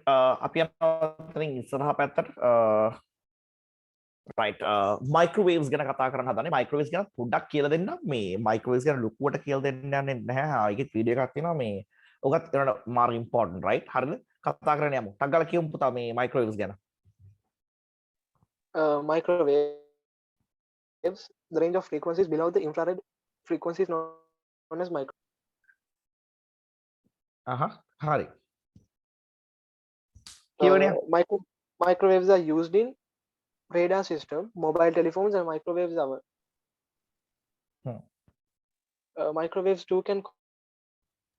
අපි අතරින් ඉස්සරහා පැත්තට right microwaves ගැන කතා කරන්න හදනේ microwaves ගැන පොඩ්ඩක් කියලා දෙන්න මේ microwaves ගැන ලොකුවට කියලා දෙන්න යන්නේ නැහැ ඒකේ වීඩියෝ එකක් තියෙනවා මේ ඔකත් කරන්න මාර important right හරිද කතා කරන්න යමු ටක් ගාලා කියමු පුතා මේ microwaves ගැන Microwaves, the range of frequencies below the infrared frequencies known as micro. Hari. Microwaves are used in radar system, mobile telephones, and microwaves are. Microwaves too can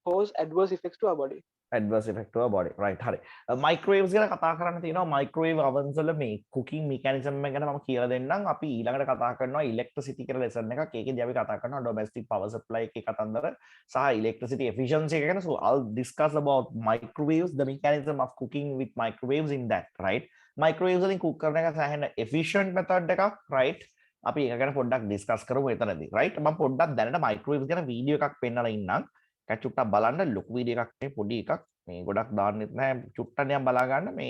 cause adverse effects to our body. Adverse effect to our body, right? Hari. Microwaves ගැන කතා කරන්න තියෙනවා microwave ovens වල මේ cooking mechanism එක ගැන මම කියලා දෙන්නම්. අපි ඊළඟට කතා කරනවා electricity කියලා lesson එකක්. ඒකෙදී අපි කතා කරනවා domestic power supply එකේ කතන්දර සහ electricity efficiency එක ගැන. So I'll discuss about microwaves, the mechanism of cooking with microwaves in that, right? Microwaves වලින් cook කරන එක සෑහෙන efficient method එකක්, right? අපි ඒක ගැන පොඩ්ඩක් discuss කරමු එතනදී, right? මම පොඩ්ඩක් දැනට microwaves ගැන වීඩියෝ එකක් පෙන්නලා ඉන්නම්. චුට්ටක් බලන්න ලොකු වීඩියෝ එකක් මේ පොඩි එකක් මේ ගොඩක් දාන්නෙත් නැහැ චුට්ටක් නිකන් බලා ගන්න මේ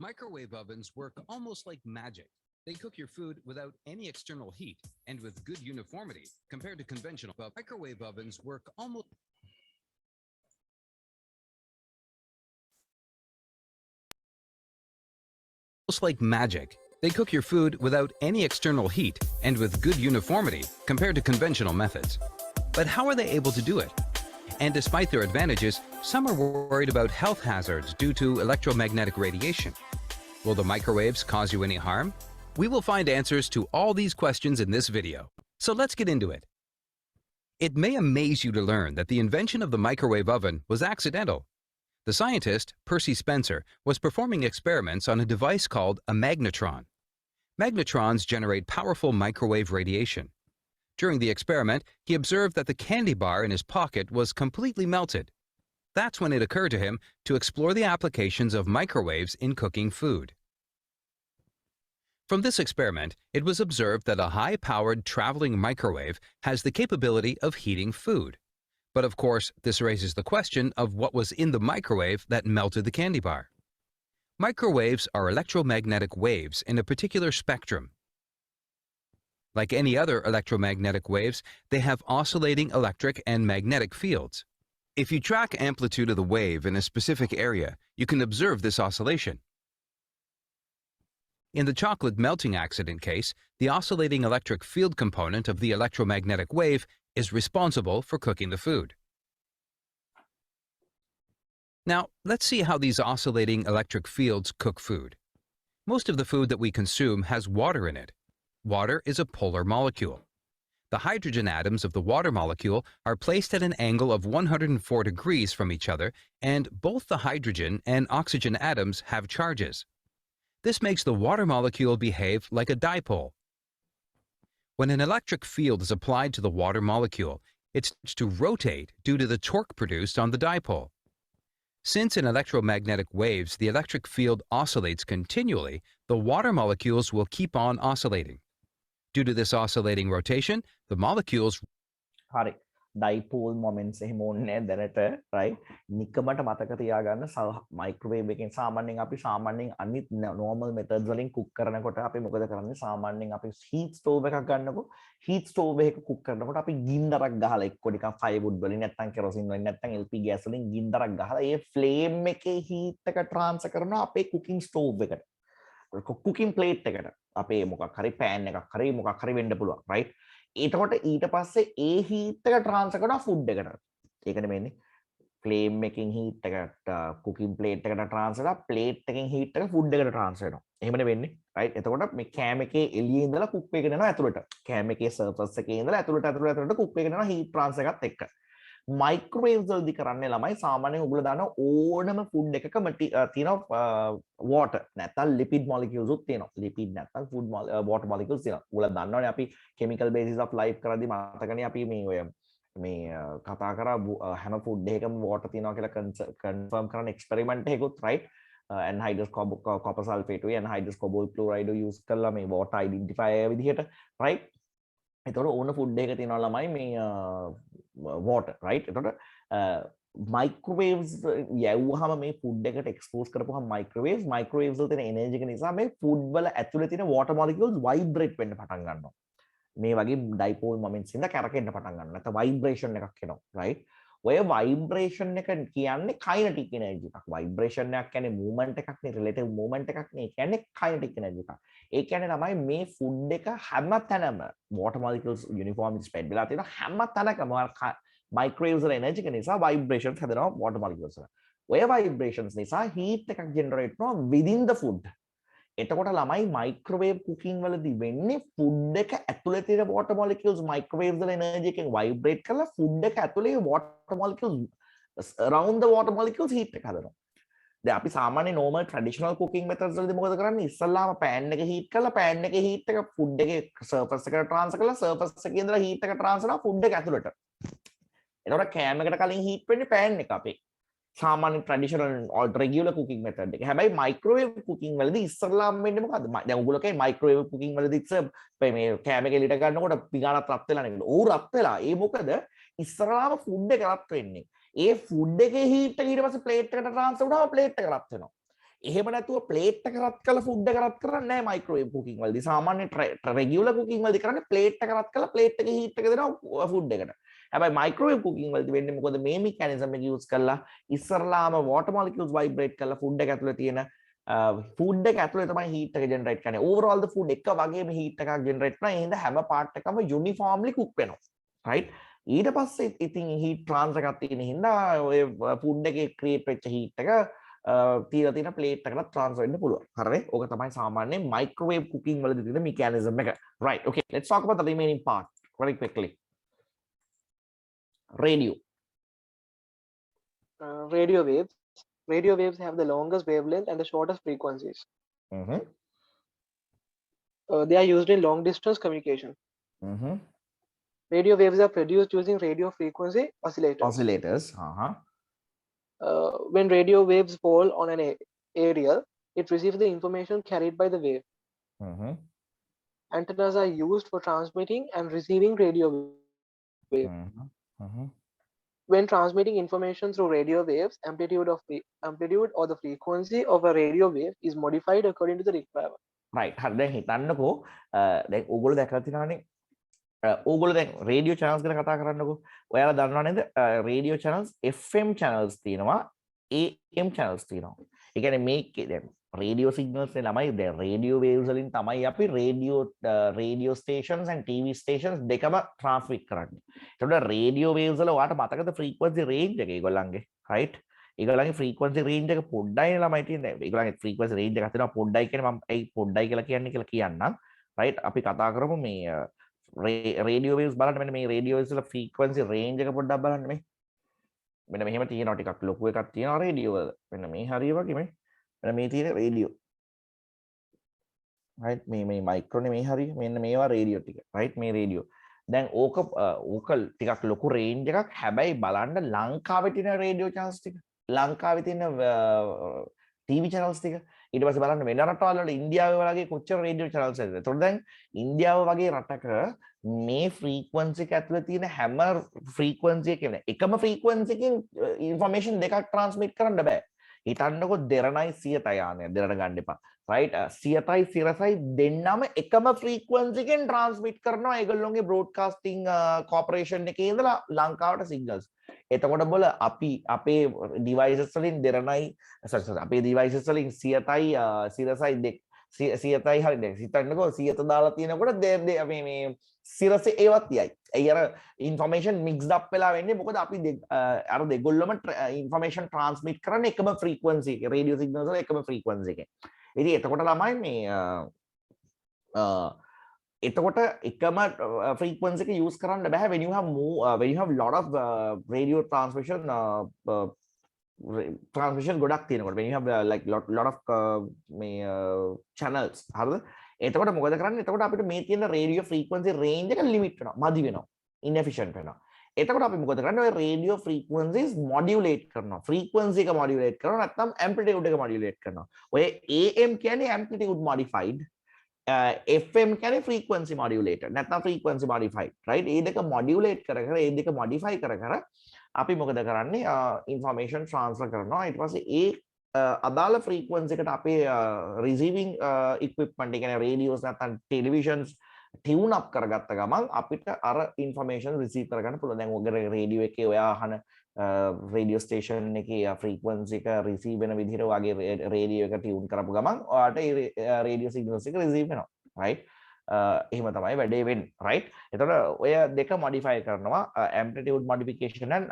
Microwave ovens work almost like magic. They cook your food without any external heat and with good uniformity compared to conventional. Microwave ovens work almost like magic. They cook your food without any external heat and with good uniformity compared to conventional methods. But how are they able to do it? And despite their advantages, some are worried about health hazards due to electromagnetic radiation. Will the microwaves cause you any harm? We will find answers to all these questions in this video. So let's get into it. It may amaze you to learn that the invention of the microwave oven was accidental. The scientist, Percy Spencer, was performing experiments on a device called a magnetron. Magnetrons generate powerful microwave radiation. During the experiment, he observed that the candy bar in his pocket was completely melted. That's when it occurred to him to explore the applications of microwaves in cooking food. From this experiment, it was observed that a high-powered traveling microwave has the capability of heating food. But of course, this raises the question of what was in the microwave that melted the candy bar. Microwaves are electromagnetic waves in a particular spectrum. Like any other electromagnetic waves, they have oscillating electric and magnetic fields. If you track amplitude of the wave in a specific area, you can observe this oscillation. In the chocolate melting accident case, the oscillating electric field component of the electromagnetic wave is responsible for cooking the food. Now, let's see how these oscillating electric fields cook food. Most of the food that we consume has water in it. Water is a polar molecule. The hydrogen atoms of the water molecule are placed at an angle of 104 degrees from each other, and both the hydrogen and oxygen atoms have charges. This makes the water molecule behave like a dipole. When an electric field is applied to the water molecule, it starts to rotate due to the torque produced on the dipole. Since in electromagnetic waves the electric field oscillates continually, the water molecules will keep on oscillating. Due to this oscillating rotation, the molecules... හරි dipole moments එහෙම ඕනේ දැනට right නිකමට මතක තියාගන්න microwave එකෙන් සාමාන්‍යයෙන් අපි සාමාන්‍යයෙන් අනිත් normal methods වලින් cook කරනකොට අපි මොකද කරන්නේ සාමාන්‍යයෙන් අපි heat stove එකක් ගන්නකො heat stove එකක cook කරනකොට අපි ගින්දරක් ගහලා එක්ක නිකන් firewood වලින් නැත්නම් kerosene වලින් නැත්නම් LP gas වලින් ගින්දරක් ගහලා ඒ flame එකේ heat එක transfer කරනවා අපේ cooking stove එකට cooking plate එකට අපේ මොකක් හරි pan එකක් හරි මොකක් හරි වෙන්න පුළුවන් right එතකොට ඊට පස්සේ ඒ heat එක transfer කරනවා food එකට ඒකනේ මෙන්නේ flame එකකින් heat එකට cooking plate එකට transfer කරලා plate එකකින් heat එක food එකට transfer වෙනවා එහෙමනේ වෙන්නේ right එතකොට මේ cam එකේ එළියේ ඉඳලා cook එකකට යනවා ඇතුළට cam එකේ surface එකේ ඉඳලා ඇතුළට cook එකකට යනවා heat transfer එකත් එක්ක microwaves වලදී කරන්නේ ළමයි සාමාන්‍යයෙන් ඔයගොල්ලෝ දාන ඕනම food එකක තියෙනවා water නැත්නම් lipid molecules උත් තියෙනවා lipid නැත්නම් food water molecules තියෙනවා ඔයගොල්ලෝ දන්නවනේ අපි chemical basis of life කරද්දී මතකනේ අපි මේ ඔය මේ කතා කරා හැම food එකකම water තියෙනවා කියලා confirm කරන experiment එකකුත් right anhydrous copper sulfate anhydrous cobalt chloride use කරලා මේ water identifier විදිහට right එතකොට ඕන food එකක තියෙනවා ළමයි මේ water right එතකොට microwaves යවුවාම මේ food එකට expose කරපුවාම microwaves වල තියෙන energy එක නිසා මේ food වල ඇතුලේ තියෙන water molecules vibrate වෙන්න පටන් ගන්නවා මේ වගේ dipole moments ඉඳලා කැරකෙන්න පටන් ගන්නවා නැත්නම් vibration එකක් එනවා right ඔය vibration එක කියන්නේ kinetic energy එකක් vibration එකක් කියන්නේ movement එකක් නේ relative movement එකක් නේ කියන්නේ kinetic energy එකක් ඒ කියන්නේ තමයි මේ food එක හැම තැනම water molecules uniformly spread වෙලා තියෙන හැම තැනකම microwaves වල energy එක නිසා vibrations හැදෙනවා water molecules වල ඔය vibrations නිසා heat එකක් generate වෙනවා within the food එතකොට ළමයි microwave cooking වලදී වෙන්නේ food එක ඇතුලේ තියෙන water molecules microwave වල energy එකෙන් vibrate කරලා food එක ඇතුලේ water molecules around the water molecules heat එක හදනවා. දැන් අපි සාමාන්‍ය normal traditional cooking methods වලදී මොකද කරන්නේ? ඉස්සල්ලාම pan එක heat කරලා pan එකේ heat එක food එකේ surface එකට transfer කරලා surface එකේ ඉඳලා heat එක transfer කරනවා food එක ඇතුලට. එතකොට cam එකට කලින් heat වෙන්නේ pan එක අපේ. සාමාන්‍ය traditional or regular cooking method එක. හැබැයි microwave cooking වලදී ඉස්සරලාම වෙන්නේ මොකද්ද? දැන් ඔයගොල්ලෝ කියන්නේ microwave cooking වලදී මේ කෑම එක එලිට ගන්නකොට පිඟානක් රත් වෙලා නේද? ඔව් රත් වෙලා. ඒ මොකද ඉස්සරලාම food එක රත් වෙන්නේ. ඒ food එකේ heat එක ඊට පස්සේ plate එකට transfer වුණාම plate එක රත් වෙනවා. එහෙම නැතුව plate එක රත් කරලා food එක රත් කරන්නේ නැහැ microwave cooking වලදී. සාමාන්‍ය regular cooking වලදී කරන්නේ plate එක රත් කරලා plate එකේ heat එක දෙනවා food එකට. හැබැයි microwave cooking වලදී වෙන්නේ මොකද මේ mechanism එක use කරලා ඉස්සරලාම water molecules vibrate කරලා food එක ඇතුලේ තියෙන food එක ඇතුලේ තමයි heat එක generate කරන්නේ overall the food එක වගේම heat එකක් generate කරනවා ඒ හින්දා හැම part එකම uniformly cook වෙනවා right ඊට පස්සේ ඉතින් heat transfer එකක් තියෙන හින්දා ඔය food එකේ create වෙච්ච heat එක තියලා තියෙන plate එකට transfer වෙන්න පුළුවන් හරිනේ ඕක තමයි සාමාන්‍ය microwave cooking වලදී තියෙන mechanism එක right okay let's talk about the remaining part very quickly radio radio waves have the longest wavelength and the shortest frequencies. They are used in long distance communication. Radio waves are produced using radio frequency oscillators. When radio waves fall on an aerial, it receives the information carried by the wave. Antennas are used for transmitting and receiving radio waves. When transmitting information through radio waves, amplitude or the frequency of a radio wave is modified according to the requirement. Right. හරි දැන් හිතන්නකෝ දැන් ඕගොල්ලෝ දැකලා තියෙනවානේ ඕගොල්ලෝ දැන් radio channels ගැන කතා කරන්නකෝ. ඔයාලා දන්නව නේද රේඩියෝ channels FM channels තියෙනවා AM channels තියෙනවා. ඒ කියන්නේ මේකේ දැන් radio signals නේ ළමයි දැන් radio waves වලින් තමයි අපි radio stations and TV stations දෙකම transmit කරන්නේ. ඒතකොට radio waves වල ඔයාලට මතකද frequency range එක ඒගොල්ලන්ගේ right? ඒගොල්ලන්ගේ frequency range එක පොඩ්ඩයි ළමයි තියෙන්නේ. ඒගොල්ලන්ගේ frequency range එකක් තියෙනවා පොඩ්ඩයි කියන්නේ මම ඒ පොඩ්ඩයි කියලා කියන්නේ කියලා කියන්නම්. right? අපි කතා කරමු මේ radio waves බලන්න මෙන්න මේ radio waves වල frequency range එක පොඩ්ඩක් බලන්න මේ. මෙන්න මෙහෙම තියෙනවා ටිකක් ලොකු එකක් තියෙනවා radio වල. මෙන්න මේ හරිය වගේ මේ මේ තියෙන රේඩියෝ right මේ මයික්‍රෝනේ මේ හරිය මෙන්න මේවා රේඩියෝ ටික right මේ රේඩියෝ දැන් ඕක ටිකක් ලොකු රේන්ජ් එකක් හැබැයි බලන්න ලංකාවේ තියෙන රේඩියෝ channels ටික ලංකාවේ තියෙන TV channels ටික ඊට පස්සේ බලන්න වෙන රටවල් වල ඉන්දියාවේ වගේ කොච්චර රේඩියෝ channels එකද. ඒතකොට දැන් ඉන්දියාව වගේ රටක මේ ෆ්‍රීකවන්සි එක ඇතුළේ තියෙන හැම ෆ්‍රීකවන්සි එකම ෆ්‍රීකවන්සි එකකින් ඉන්ෆර්මේෂන් දෙකක් ට්‍රාන්ස්මිට් කරන්න බෑ. හිතන්නකො දෙරණයි සියතයි ආනය දෙරණ ගන්න එපා. රයිට් සියතයි සිරසයි දෙන්නම එකම ෆ්‍රීකවන්සි එකෙන් ට්‍රාන්ස්මිට් කරනවා ඒගොල්ලෝගේ බ්‍රෝඩ්කාස්ටිං කෝපරේෂන් එකේ ඉඳලා ලංකාවට සිග්නල්ස්. එතකොට බොල අපි අපේ ඩිවයිසස් වලින් දෙරණයි අපේ ඩිවයිසස් වලින් සියතයි සිරසයි දෙක සියතයි හරි දැන් හිතන්නකෝ සියත දාලා තියෙනකොට මේ සිරස ඒවත් තියයි. ඒ අර ඉන්ෆර්මේෂන් මික්ස්ඩ් අප් වෙලා වෙන්නේ මොකද අපි අර දෙගොල්ලම ඉන්ෆර්මේෂන් ට්‍රාන්ස්මිට් කරන්නේ එකම ෆ්‍රීකවන්සි එකේ රේඩියෝ සිග්නල්ස් වල එකම ෆ්‍රීකවන්සි එකේ. ඉතින් එතකොට ළමයි මේ එතකොට එකම frequency එක use කරන්න බෑ when you have lot of radio transmission ගොඩක් තියෙනකොට when you have like lot of මේ channels හරිද එතකොට මොකද කරන්නේ එතකොට අපිට මේ තියෙන radio frequency range එක limit වෙනවා මදි වෙනවා inefficient වෙනවා එතකොට අපි මොකද කරන්නේ ඔය radio frequencies modulate කරනවා frequency එක modulate කරනවා නැත්නම් amplitude එක modulate කරනවා ඔය AM කියන්නේ amplitude modified FM කියන්නේ frequency modulated නැත්නම් frequency modified right ඒ දෙක modulate කර කර ඒ දෙක modify කර කර අපි මොකද කරන්නේ information transfer කරනවා ඊට පස්සේ ඒ අදාළ frequency එකට අපේ receiving equipment ඒ කියන්නේ radios නැත්නම් televisions tune up කරගත්ත ගමන් අපිට අර information receive කරගන්න පුළුවන් දැන් ඔයගේ radio එකේ ඔයා අහන radio station එකේ frequency එක receive වෙන විදිහට ඔයාගේ radio එක tune කරපු ගමන් ඔයාට ඒ radio signals එක receive වෙනවා right එහෙම තමයි වැඩේ වෙන්නේ right එතකොට ඔය දෙක modify කරනවා amplitude modification and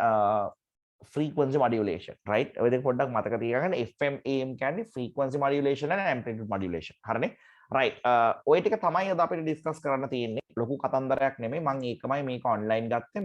frequency modulation right ඔය දෙක පොඩ්ඩක් මතක තියාගන්න FM AM කියන්නේ frequency modulation and amplitude modulation හරිනේ right ඔය ටික තමයි අද අපිට discuss කරන්න තියෙන්නේ ලොකු කතන්දරයක් නෙමෙයි මම ඒකමයි මේක online ගත්තේ